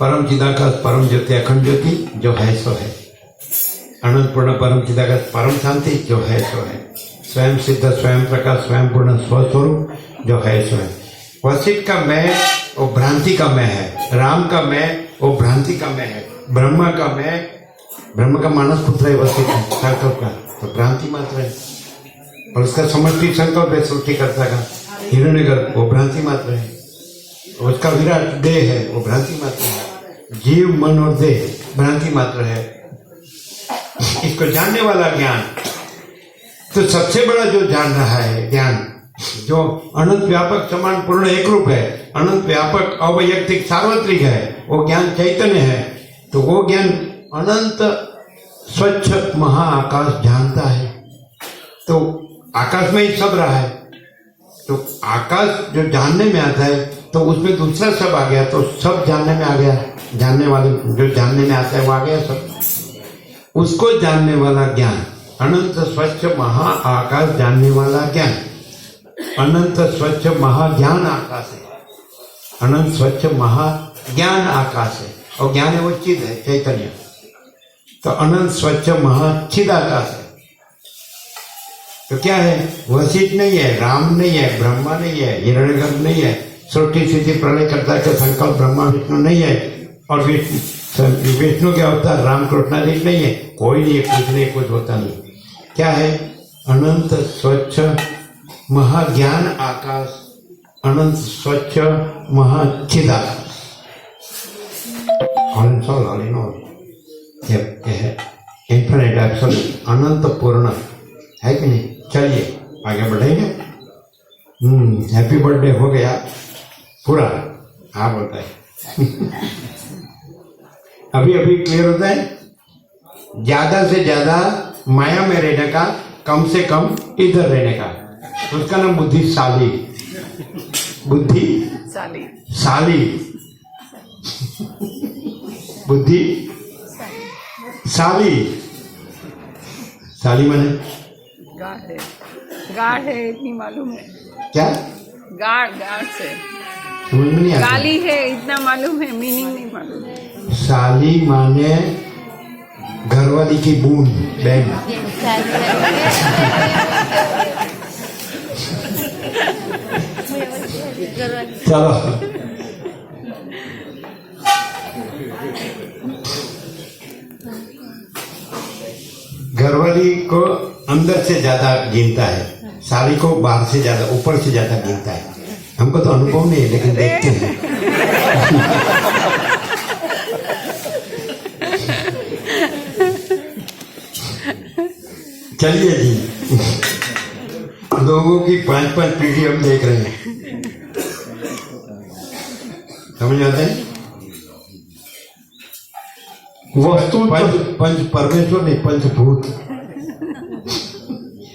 परम चिदाकाश, परम ज्योति, अखंड ज्योति, जो है सो है। अनंत पूर्ण परम चिदाकाश, परम शांति, जो है सो है। स्वयं सिद्ध, स्वयं प्रकाश, स्वयं पूर्ण स्वस्वरूप, जो है सो है। वशिष्ठ का मैं वो भ्रांति का मैं है, राम का मैं वो भ्रांति का मैं है, ब्रह्मा का मैं, ब्रह्म का मानस पुत्र है वशिष्ठ संकल्प का, तो भ्रांति मात्र है। और उसका समष्टि संकल्प है सृष्टिकर्ता का, हिरण्यगर्भ, वो भ्रांति मात्र है। उसका विराट देह है, वो भ्रांति मात्र है। जीव, मन और देह भ्रांति मात्र है। इसको जानने वाला ज्ञान तो सबसे बड़ा जो जान रहा है ज्ञान, जो अनंत व्यापक समान पूर्ण एक रूप है, अनंत व्यापक अवैयक्तिक सार्वत्रिक है, वो ज्ञान चैतन्य है। तो वो ज्ञान अनंत स्वच्छ महाआकाश जानता है। तो आकाश में ही सब रहा है, तो आकाश जो जानने में आता है तो उसमें दूसरा सब आ गया, तो सब जानने में आ गया। जानने वाले जो जानने में आता है वो आ गया सब। उसको जानने वाला ज्ञान, अनंत स्वच्छ महाआकाश जानने वाला ज्ञान, अनंत स्वच्छ महाज्ञान आकाश है। अनंत स्वच्छ महाज्ञान आकाश है, और ज्ञान है वो चिद है, चैतन्य। तो अनंत स्वच्छ महाचिद आकाश है। तो क्या है? वशिष्ठ नहीं है, राम नहीं है, ब्रह्मा नहीं है, हिरण्यगर्भ नहीं है, सृष्टि स्थिति प्रलय करता के संकल्प ब्रह्मा विष्णु नहीं है, और विष्णु के अवतार राम कृष्णादि नहीं है, कोई नहीं है, कुछ नहीं, कुछ होता नहीं। क्या है? अनंत स्वच्छ महाज्ञान आकाश, अनंत स्वच्छ महाचिद आकाश। ऑल इन ऑल है, इन्फिनिट एब्सोल्यूट, अनंत पूर्ण है कि नहीं? चलिए आगे बढ़ेंगे। हैप्पी बर्थडे हो गया पूरा, हाँ बोलता है। अभी अभी क्लियर होता है। ज्यादा से ज्यादा माया में रहने का, कम से कम इधर रहने का, उसका नाम बुद्धिशाली।
साली
शाली बुद्धि शाली। शाली माने
गाढ़ है इतनी मालूम है।
क्या?
गाढ़ से
समझ में नहीं आता।
गाली है इतना मालूम है, मीनिंग नहीं मालूम है।
शाली माने घरवाली की बूंद, बहन। चलो घरवाली को अंदर से ज्यादा गिनता है, साली को बाहर से ज्यादा, ऊपर से ज्यादा गिनता है। हमको तो अनुभव नहीं है, लेकिन देखते हैं। चलिए जी, लोगों की 5-5 पीढ़ी हम देख रहे हैं, समझ आते हैं? वस्तु पंच परमेश्वर नहीं, पंचभूत,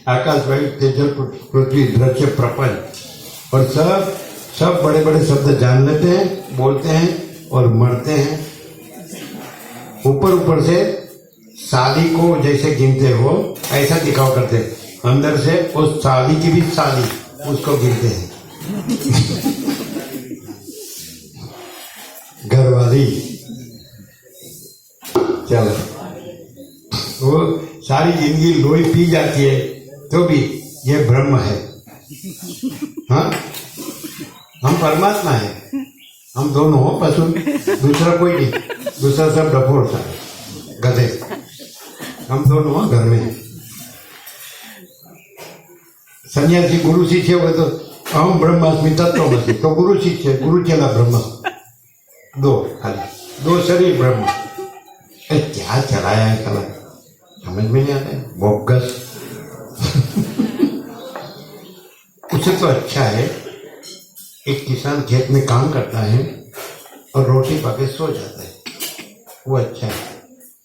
आकाश वायु तेजल पृथ्वी दृश्य प्रपंच, और सब बड़े बड़े शब्द जान लेते हैं, बोलते हैं और मरते हैं। ऊपर से साली को जैसे गिनते हो ऐसा दिखाव करते हैं, अंदर से उस साली की भी साली, उसको गिनते हैं। घरवाली। चलो, वो सारी जिंदगी लोई पी जाती है तो भी ये ब्रह्म है। हाँ, हम परमात्मा है, हम दोनों हो पशु, दूसरा कोई नहीं, दूसरा सब डफोड़ सा गधे, हम दोनों हो घर में। सन्यासी गुरु शिष्य हुए तो हम ब्रह्मास्मि तत्वमसि, तो गुरु शिष्य, गुरु चला ब्रह्म, दो खाली, दो शरीर ब्रह्म। क्या चलाया है कला, समझ में नहीं आता है, बोगस। उससे तो अच्छा है एक किसान खेत में काम करता है और रोटी पाके सो जाता है, वो अच्छा है।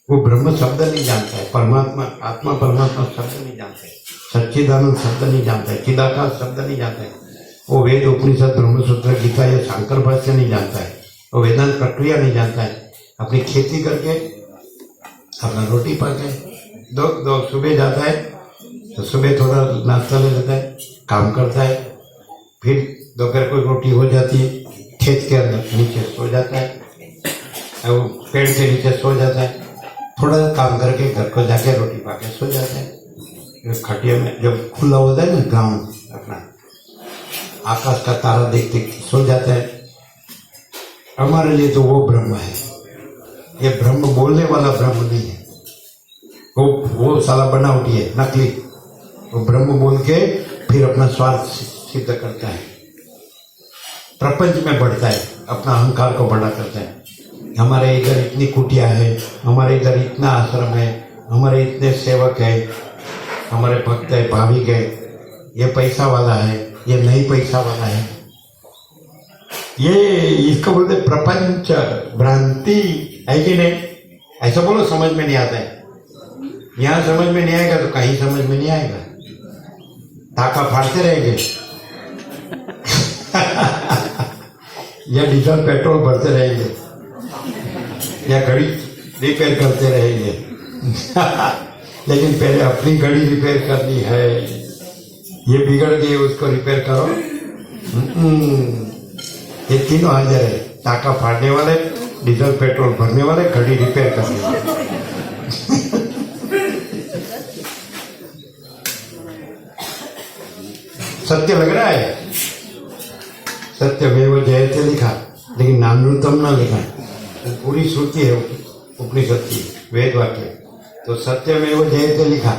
वो ब्रह्म शब्द नहीं जानता है, परमात्मा आत्मा परमात्मा शब्द नहीं जानता है, सच्चिदानंद शब्द नहीं जानता है, चिदाकाश शब्द नहीं जानता है, वो वेद उपनिषद ब्रह्मसूत्र गीता या शंकर भाष्य नहीं जानता है, वो वेदांत प्रक्रिया नहीं जानता है। अपनी खेती करके अपना रोटी पाके दो सुबह जाता है तो सुबह थोड़ा नाश्ता ले लेता है, काम करता है, फिर दोपहर को रोटी हो जाती है, खेत के अंदर नीचे सो जाता है, वो पेड़ के नीचे सो जाता है, थोड़ा काम करके घर को जाके रोटी पाके सो जाता है। खटिया में जब खुला होता है ना ग्राउंड, अपना आकाश का तारा देख देख सो जाता है। हमारे लिए तो वो ब्रह्म है, ये ब्रह्म बोलने वाला ब्रह्म नहीं है, वो साला बनावटी है, नकली। वो ब्रह्म बोल के फिर अपना स्वार्थ सिद्ध करता है, प्रपंच में बढ़ता है, अपना अहंकार को बड़ा करता है। हमारे इधर इतनी कुटिया है, हमारे इधर इतना आश्रम है, हमारे इतने सेवक है, हमारे भक्त है, भाविक है, ये पैसा वाला है, ये नहीं पैसा वाला है, ये इसको बोलते प्रपंच भ्रांति है कि नहीं? ऐसा बोलो, समझ में नहीं आता है। यहाँ समझ में नहीं आएगा तो कहीं समझ में नहीं आएगा, टाका फाड़ते रहेंगे या डीजल पेट्रोल भरते रहेंगे या घड़ी रिपेयर करते रहेंगे लेकिन पहले अपनी घड़ी रिपेयर करनी है। ये बिगड़ गई, उसको रिपेयर करो। ये तीनों हाजिर है, टाका फाड़ने वाले, डीजल पेट्रोल भरने वाले, गाड़ी रिपेयर करने वाले। सत्य लग रहा है, सत्यमेव जयते लिखा, लेकिन नामृतम न लिखा। तो पूरी श्रुति है उपनिषद की, वेद वाक्य। तो सत्यमेव जयते लिखा,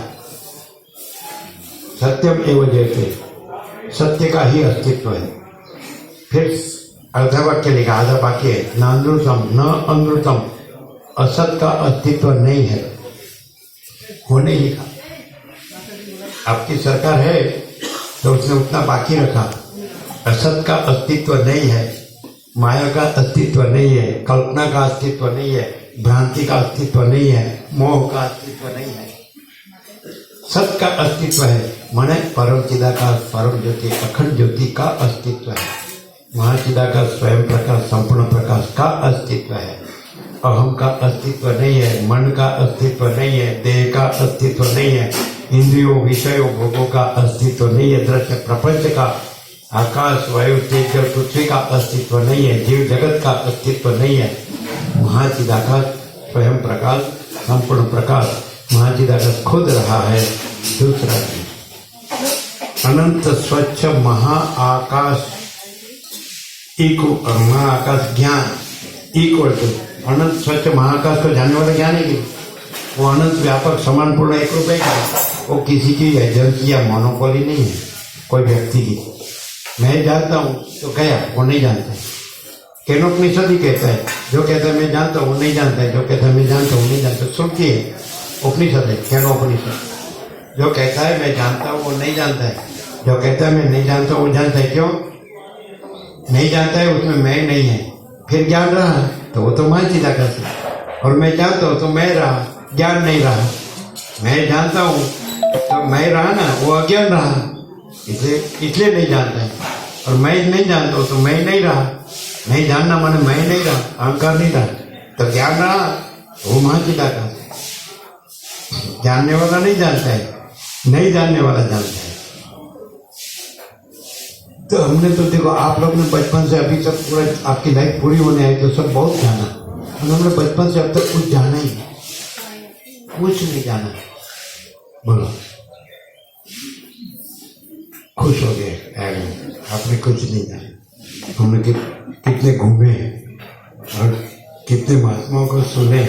सत्यम एव जयते, सत्य का ही अस्तित्व है। फिर अर्धा वाक्य लिखा, आधा वाक्य है, नानृतम न अनृतम, असत का अस्तित्व नहीं है, वो नहीं लिखा। आपकी सरकार है तो उसने उतना बाकी रखा, असत का अस्तित्व नहीं है, माया का अस्तित्व नहीं है, कल्पना का अस्तित्व नहीं है, भ्रांति का अस्तित्व नहीं है, मोह का अस्तित्व नहीं है, सत का अस्तित्व है। माने परम चिदाकाश, परम ज्योति, अखंड ज्योति का अस्तित्व है। महाचिदाकाश, स्वयं प्रकाश, संपूर्ण प्रकाश का अस्तित्व है। अहम का अस्तित्व नहीं है, मन का अस्तित्व नहीं है, देह का अस्तित्व नहीं है, इंद्रियों, विषयों, भोगों का अस्तित्व नहीं है, दृश्य प्रपंच का, आकाश, वायु, तेज, जल, पृथ्वी का अस्तित्व नहीं है, जीव जगत का अस्तित्व नहीं है। महाचिदाकाश, स्वयं प्रकाश, संपूर्ण प्रकाश, महाचिदाकाश खुद रहा है। दूसरा अनंत स्वच्छ महाआकाश, महाआकाश ज्ञान इक्वल टू अनंत स्वच्छ महाआकाश को जानने वाला ज्ञान है कि वो अनंत व्यापक समान पूर्ण एक रूप है। वो किसी की एजेंसी या मोनोपोली नहीं है, कोई व्यक्ति की। मैं जानता हूँ तो गया, वो नहीं जानता है। केनोपनिषद ही कहता है, जो कहता है मैं जानता हूँ वो नहीं जानता है, जो कहता है मैं जानता हूँ नहीं जानता। श्रुति है, उपनिषद है, केनोपनिषद। जो कहता है मैं जानता हूँ वो नहीं जानता है, जो कहता है मैं नहीं जानता वो जानता है। क्यों नहीं जानता है? उसमें मैं नहीं है, फिर ज्ञान रहा तो वो तो महाचिदाकाश है, और मैं जानता हूँ तो मैं रहा, ज्ञान नहीं रहा। मैं जानता हूँ तो मैं रहा ना, वो अज्ञान रहा, इसलिए नहीं जानता है। और मैं नहीं जानता हूँ तो मैं नहीं रहा, नहीं जानना माने मैं नहीं रहा, अहंकार नहीं रहा, तो ज्ञान रहा, वो महाचिदाकाश है। जानने वाला नहीं जानता है, नहीं जानने वाला जानता है। तो हमने तो देखो, आप लोग ने बचपन से अभी तक पूरा आपकी लाइफ पूरी होने आई तो सब बहुत जाना, और हमने बचपन से अब तक कुछ जाना ही नहीं, कुछ नहीं जाना। बोलो खुश हो गए, आपने कुछ नहीं जाना। हमने कितने घूमे और कितने महात्माओं को सुने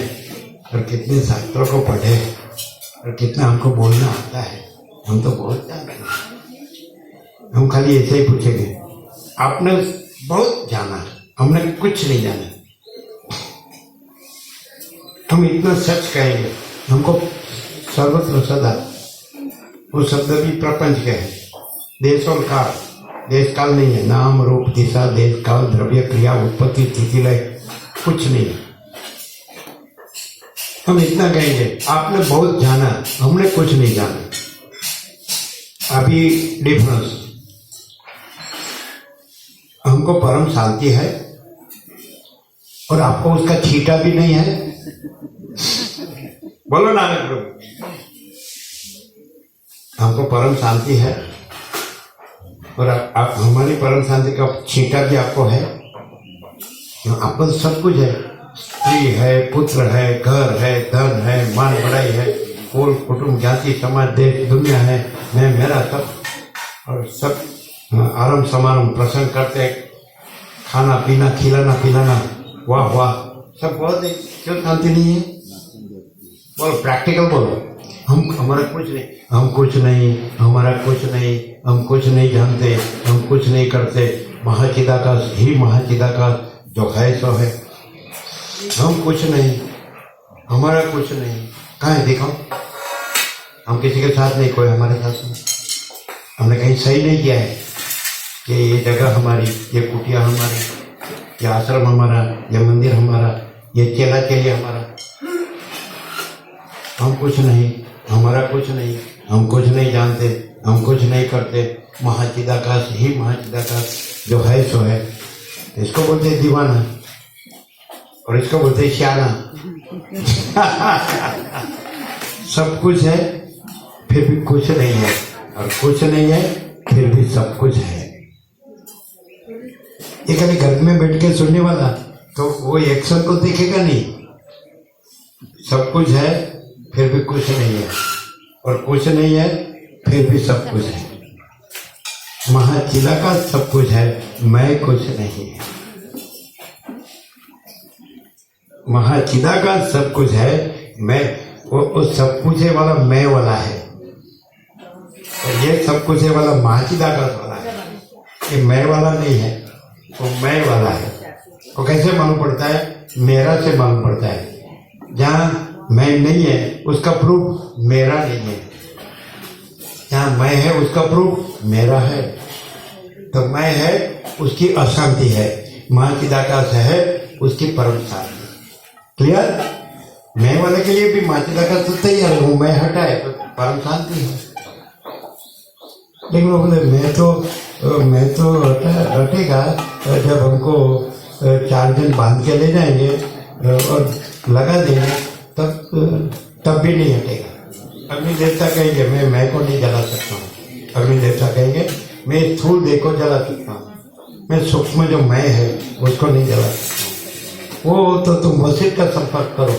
और कितने शास्त्रों को पढ़े और कितना हमको बोलना आता है, हम तो बहुत जानते हैं। हम खाली ऐसे ही पूछेंगे, आपने बहुत जाना, हमने कुछ नहीं जाना। हम इतना सच कहेंगे, हमको सर्वत्र सदा, वो शब्द भी प्रपंच के है। देश और काल, देश काल नहीं है, नाम रूप दिशा, देश काल, द्रव्य, क्रिया, उत्पत्ति, स्थिति, लय, कुछ नहीं है। हम इतना कहेंगे, आपने बहुत जाना, हमने कुछ नहीं जाना। अभी डिफरेंस, हमको परम शांति है और आपको उसका छींटा भी नहीं है। बोलो नानक प्रभु, हमको परम शांति है और आप हमारी परम शांति का छींटा भी आपको है। आपको तो सब कुछ है, स्त्री है, पुत्र है, घर है, धन है, मान बढ़ाई है, कुल कुटुंब, जाति, समाज, देश, दुनिया है, मैं मेरा सब, और सब आराम समारंभ प्रसंग करते, खाना पीना, खिलाना पिलाना, वाह वाह, सब बहुत है। क्यों शांति नहीं है? बोलो, प्रैक्टिकल बोलो। हमारा कुछ नहीं, हम कुछ नहीं, हमारा कुछ नहीं, हम कुछ नहीं जानते, हम कुछ नहीं करते। महाचिदाकाश ही महाचिदाकाश जो है सो है। हम कुछ नहीं, हमारा कुछ नहीं, कहाँ है दिखाओ? हम किसी के साथ नहीं, कोई हमारे साथ नहीं। हमने कहीं सही नहीं किया है कि ये जगह हमारी, ये कुटिया हमारी, ये आश्रम हमारा, ये मंदिर हमारा, ये चेला चेली हमारा। हम कुछ नहीं, हमारा कुछ नहीं, हम कुछ नहीं जानते, हम कुछ नहीं करते। महाचिदाकाश ही महाचिदाकाश जो है सो है। इसको बोलते हैं दीवाना और इसको बोलते हैं श्याना। सब कुछ है फिर भी कुछ नहीं है, और कुछ नहीं है फिर भी सब कुछ है। ये खाली घर में बैठ के सुनने वाला तो वो एक्शन को देखेगा नहीं। सब कुछ है फिर भी कुछ नहीं है, और कुछ नहीं है फिर भी सब कुछ है। महाचिदाकाश सब कुछ है, मैं कुछ नहीं है। महाचिदाकाश सब कुछ है, मैं वो सब कुछ है वाला मैं वाला है, और ये सब कुछ है वाला महाचिदाकाश वाला है। ये मैं वाला नहीं है, वो मैं वाला है। वो कैसे मालूम पड़ता है? मेरा से मालूम पड़ता है। जहाँ मैं नहीं है उसका प्रूफ मेरा नहीं है, जहाँ मैं है उसका प्रूफ मेरा है। तो मैं है उसकी अशांति है, महाचिदाकाश है उसकी परम शांति। क्लियर? मैं वाले के लिए भी महाचिदाकाश तो तैयार हूँ, मैं हटाए तो परम शांति है। लेकिन वो बोले मैं तो हटेगा जब हमको 4 दिन बांध के ले जाएंगे और लगा देंगे, तब भी नहीं हटेगा। अग्नि देवता कहेंगे मैं को नहीं जला सकता हूँ। अग्नि देवता कहेंगे मैं स्थूल देह को जला सकता हूँ, मैं सूक्ष्म जो मैं है उसको नहीं जला सकता हूँ। वो तो तुम मस्जिद का संपर्क करो।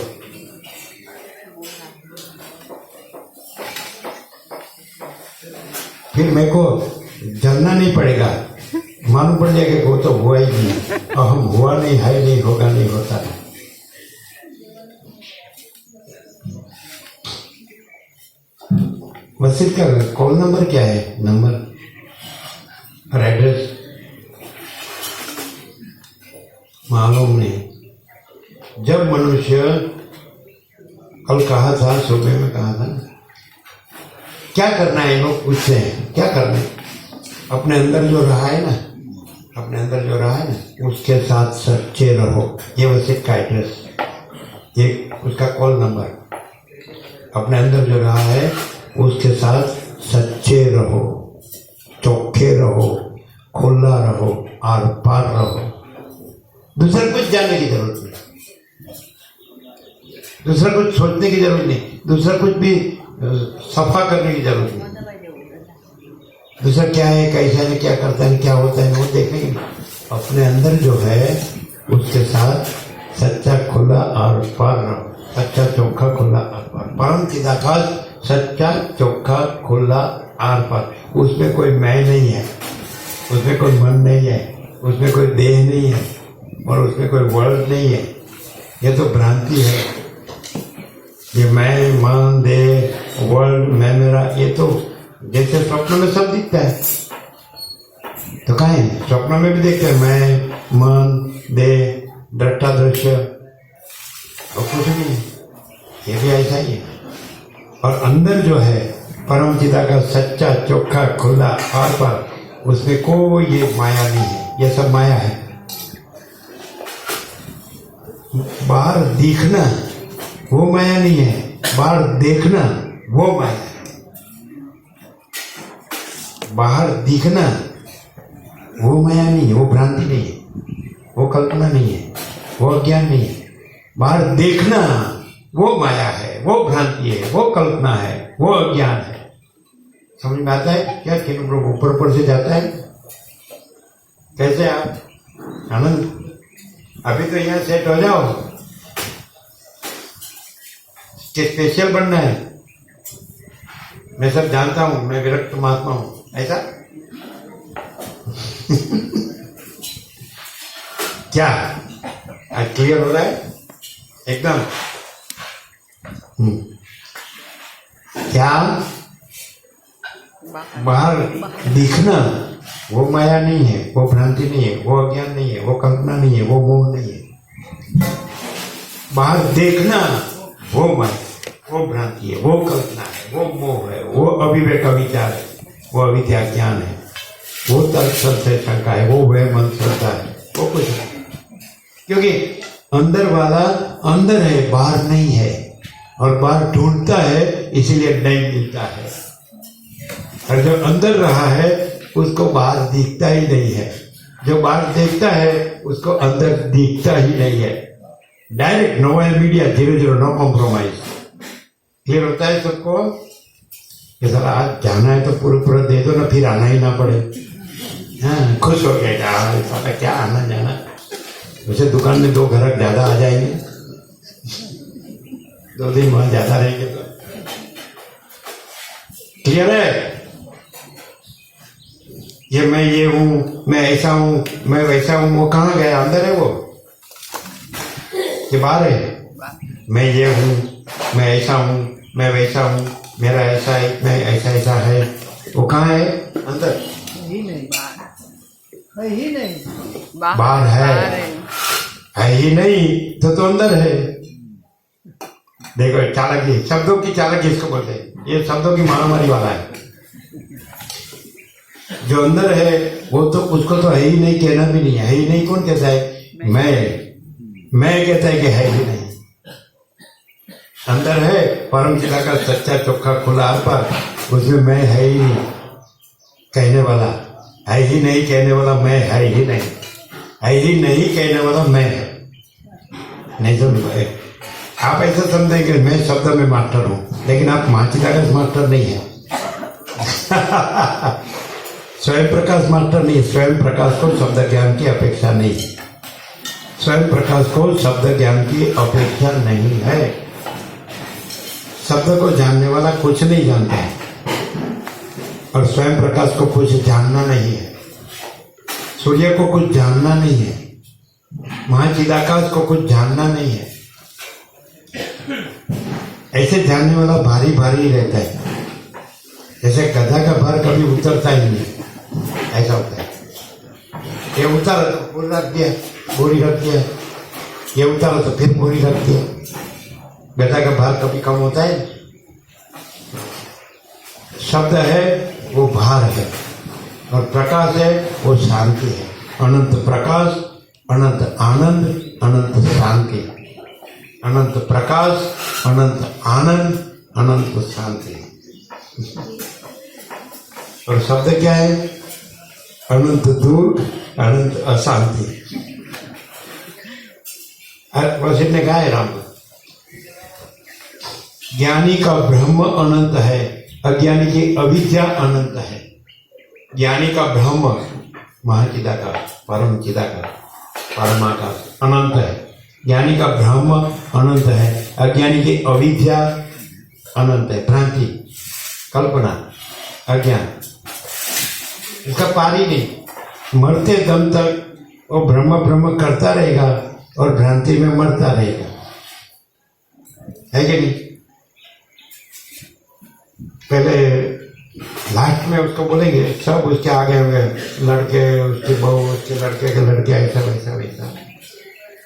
फिर मेरे को जलना नहीं पड़ेगा, मालूम पड़ जाएगा कि वो तो हुआ ही नहीं, और हम हुआ नहीं, है नहीं, होगा नहीं, होता नहीं। मस्जिद का कॉल नंबर क्या है? नंबर और एड्रेस मालूम नहीं। जब मनुष्य कल कहा था, सुबह में कहा था, क्या करना है? लोग पूछते हैं क्या करना है? अपने अंदर जो रहा है ना, उसके साथ सच्चे रहो। ये मस्जिद का एड्रेस, ये उसका कॉल नंबर। अपने अंदर जो रहा है उसके साथ सच्चे रहो, चौखे रहो, खुला रहो, आर पार रहो। दूसरा कुछ जानने की जरूरत नहीं, दूसरा कुछ सोचने की जरूरत नहीं, दूसरा कुछ भी सफा करने की जरूरत नहीं। दूसरा क्या है, कैसा है, क्या करता है, क्या होता है, वो देखने की। अपने अंदर जो है उसके साथ सच्चा खुला आर पार रहो, सच्चा चोखा खुला आर पार। परम चिदाकाश सच्चा चोखा खुला आर पार। उसमें कोई मैं नहीं है, उसमें कोई मन नहीं है, उसमें कोई देह नहीं है, और उसमें कोई वर्ड नहीं है। ये तो भ्रांति है। ये मैं, मन, देह, वर्ड, मैं, मेरा, ये तो जैसे स्वप्न में सब दिखता है। तो कहा है स्वप्न में भी देखते हैं मैं, मन, देह, दृष्टा दृश्य, और कुछ नहीं, ये भी ऐसा ही है। और अंदर जो है परम चिदा का सच्चा चोखा खुला आर पार, उसमें कोई ये माया नहीं है, ये सब माया है। बाहर दिखना वो माया नहीं है, बाहर देखना वो माया है। बाहर दिखना वो माया नहीं है, वो भ्रांति नहीं है, वो कल्पना नहीं है, वो अज्ञान नहीं है। बाहर देखना वो माया है, वो भ्रांति है, वो कल्पना है, वो अज्ञान है। समझ में आता है क्या? कि ऊपर ऊपर से जाता है। कैसे आप आनंद? अभी तो यहाँ सेट हो जाओ कि स्पेशल बनना है। मैं सब जानता हूं, मैं विरक्त महात्मा हूं, ऐसा क्या आज क्लियर हो रहा है एकदम? क्या बाहर दिखना वो माया नहीं है, वो भ्रांति नहीं है, वो अज्ञान नहीं है, वो कल्पना नहीं है, वो मोह नहीं है। बाहर देखना वो माया, वो भ्रांति है, वो कल्पना है, वो मोह है, वो अविवेक विचार है, वो अविद्या ज्ञान है, वो तर्क संशय शंका है, वो वह मन श्रद्धा है, वो कुछ नहीं। क्योंकि अंदर वाला अंदर है, बाहर नहीं है, और बाहर ढूंढता है इसीलिए नहीं मिलता है। और जो अंदर रहा है उसको बाहर दिखता ही नहीं है, जो बाहर देखता है उसको अंदर दिखता ही नहीं है। Direct no media 0-0 no compromise. Clear होता है सबको? कि सर आज जाना है तो पूरा दे दो ना, फिर आना ही ना पड़े। हाँ, खुश हो गया क्या पापा क्या आना जाना। वैसे दुकान में 2 ग्राहक ज्यादा आ जाएंगे, 2 दिन वहां ज्यादा रहेंगे तो क्लियर है। ये हूँ, मैं ऐसा हूँ, मैं वैसा हूँ, वो कहाँ गया? अंदर है वो कि बाहर है? मैं ये हूँ, मैं ऐसा हूँ, मैं वैसा हूँ, मेरा ऐसा है, मैं ऐसा ऐसा है, वो कहाँ है? अंदर बाहर है ही नहीं तो अंदर है। देखो चालाकी, शब्दों की चालाकी इसको बोलते हैं। ये शब्दों की मारामारी वाला है। जो अंदर है वो तो उसको तो है ही नहीं, कहना भी नहीं है ही नहीं। कौन कहता है? मैं कहता है कि है ही नहीं। अंदर है परम चिदा का सच्चा चोखा खुला पर, उसमें मैं है ही नहीं कहने वाला, है ही नहीं कहने वाला मैं है ही नहीं, है ही नहीं कहने वाला मैं है। नहीं समझ आप ऐसा समझेंगे मैं शब्द में मास्टर हूं, लेकिन आप महाचिदा का मास्टर नहीं है। स्वयं प्रकाश मास्टर नहीं। स्वयं प्रकाश को शब्द ज्ञान की अपेक्षा नहीं है। स्वयं प्रकाश को शब्द ज्ञान की अपेक्षा नहीं है। शब्द को जानने वाला कुछ नहीं जानता है और स्वयं प्रकाश को कुछ जानना नहीं है। सूर्य को कुछ जानना नहीं है, महाचिदाकाश को कुछ जानना नहीं है। ऐसे जानने वाला भारी भारी रहता है, जैसे गधा का भार कभी उतरता ही नहीं, ऐसा होता है। ये उतारा तो बोरी रख दिया, बोरी रख दिया, ये उतारा तो फिर बोरी रख दिया। गधा का भार कभी कम होता है? शब्द है वो भार है और प्रकाश है वो शांति है। अनंत प्रकाश, अनंत आनंद, अनंत शांति। अनंत प्रकाश, अनंत आनंद, अनंत शांति। और शब्द क्या है? अनंत दुख, अनंत अशांति। वशिष्ठ ने कहा है राम, ज्ञानी का ब्रह्म अनंत है, अज्ञानी की अविद्या अनंत है। ज्ञानी का ब्रह्म महाचिदाकाश, परम चिदाकाश, परमाकाश अनंत है। ज्ञानी का ब्रह्म अनंत है, अज्ञानी की अविद्या अनंत है। भ्रांति, कल्पना, अज्ञान, इसका पार ही नहीं। मरते दम तक वो ब्रह्म ब्रह्म करता रहेगा और भ्रांति में मरता रहेगा, है कि नहीं? पहले लास्ट में उसको बोलेंगे, सब उसके आगे होंगे, लड़के, उसके बहू, उसके लड़के के लड़के, ऐसा वैसा वैसा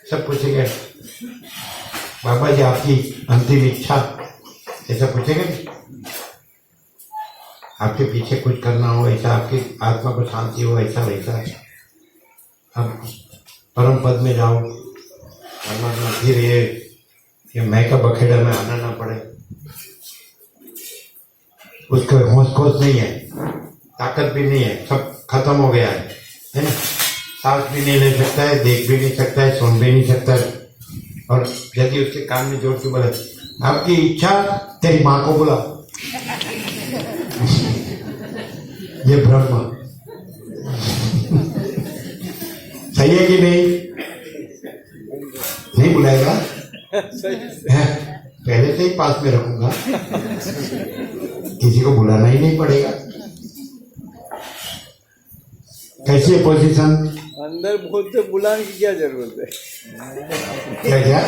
सब पूछेंगे, बाबा जी आपकी अंतिम इच्छा, ऐसा पूछेंगे। आपके पीछे कुछ करना हो ऐसा, आपकी आत्मा को शांति हो ऐसा वैसा, अब परम पद में जाओ, परमात्मा फिर ये मैं का बखेड़ा में आना ना पड़े। उसका होश खोज नहीं है, ताकत भी नहीं है, सब खत्म हो गया है ना? सांस भी नहीं ले सकता है, देख भी नहीं सकता है, सुन भी नहीं सकता है। और यदि उसके कान में जोर से बोले, आपकी इच्छा, तेरी माँ को बुला, ये ब्रह्म सही है कि नहीं? नहीं बुलाएगा, पहले से ही पास में रखूंगा, किसी को बुलाना ही नहीं पड़ेगा। कैसी है पोजीशन?
अंदर बोलते बुलाने की क्या जरूरत है?
क्या क्या?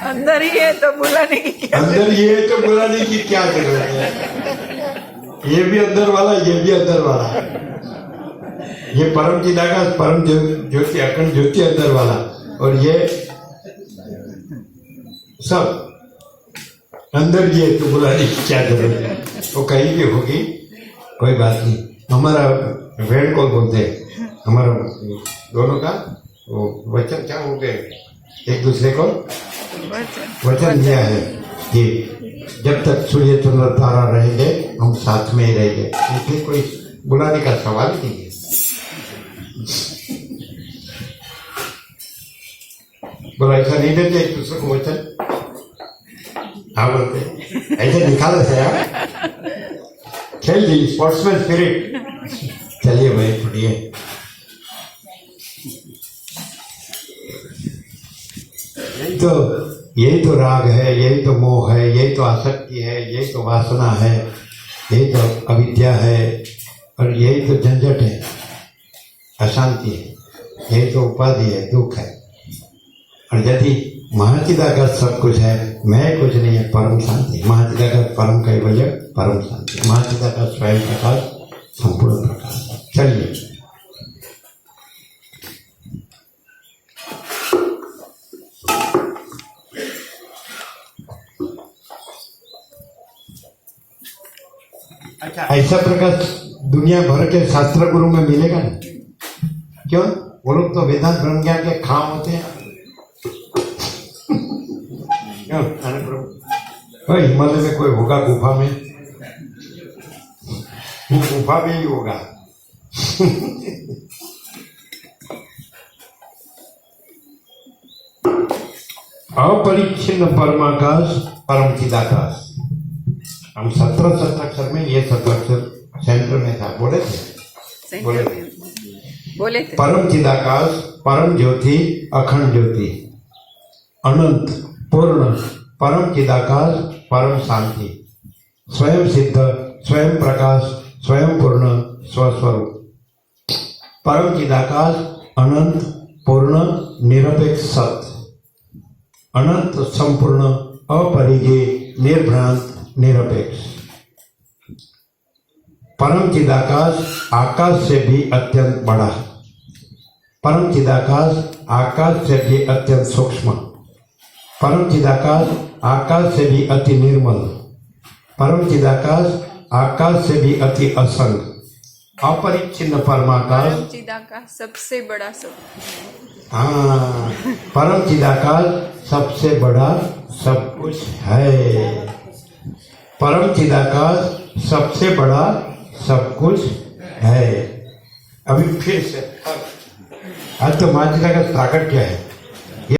अंदर ही है तो बुलाने की क्या?
अंदर ये है तो बुलाने की क्या जरूरत है? ये भी अंदर वाला, ये भी अंदर वाला, ये परम चिदाकाश, परम ज्योति, अखंड ज्योति अंदर वाला, और ये सब अंदर ये तो बुलाने की क्या जरूरत है? वो कहीं भी होगी, कोई बात नहीं। हमारा वेद को बोलते हैं, हमारा दोनों का वो वचन क्या हो गए, एक दूसरे को वचन दिया है कि जब तक सूर्य चंद्र तारा रहेंगे हम साथ में ही रहेंगे, इसलिए कोई बुलाने का सवाल ही नहीं है। बोला ऐसा नहीं देते एक दूसरे को वचन? हाँ बोलते ऐसे निकाला से यार, खेल दी स्पोर्ट्समैन स्पिरिट। चलिए भाई छोड़िए, तो राग है, यही तो मोह है, यही तो आसक्ति है, यही तो वासना है, यही तो अविद्या है, और यही तो झंझट है, अशांति है, यही तो उपाधि है, दुख है। और यदि महाचिदाकाश सब कुछ है, मैं कुछ नहीं है, परम शांति। महाचिदाकाश परम कैवल्य, परम शांति। महाचिदाकाश स्वयं प्रकाश, संपूर्ण प्रकाश। चलिए, अच्छा, ऐसा प्रकाश दुनिया भर के शास्त्र गुरु में मिलेगा ना? क्यों? वो लोग तो वेदांत ब्रह्म ज्ञान के खाम होते हैं। क्यों? हिमालय में कोई होगा गुफा में, गुफा में ही होगा। अपरिच्छिन्न परमाकाश, परम चिदाकाश। हम 17 सत्राक्षर में, ये सत्राक्षर सेंटर में था, बोले थे,
बोले थे।
परम चिदाकाश, परम ज्योति, अखंड ज्योति, अनंत, पूर्ण, परम चिदाकाश, परम शांति, स्वयं सिद्ध, स्वयं प्रकाश, स्वयं पूर्ण, स्वस्वरूप। परम चिदाकाश, अनंत, पूर्ण, निरपेक्ष सत्य, अनंत, संपूर्ण, अपरिज्ञेय, निर्भ्रांत, निरपेक्ष। परम चिदाकाश आकाश से भी अत्यंत बड़ा, परम चिदाकाश आकाश से भी अत्यंत सूक्ष्म, परम चिदाकाश आकाश से भी अति निर्मल, परम चिदाकाश आकाश से भी अति असंग, अपरिच्छिन्न परमाकाश,
परम चिदाकाश सबसे बड़ा सब।
हाँ, परम चिदाकाश सबसे बड़ा सब कुछ है। परम चिदाकाश सबसे बड़ा सब कुछ है। अभी फिर से आज तो माँ चिदाकाश ताकत क्या है?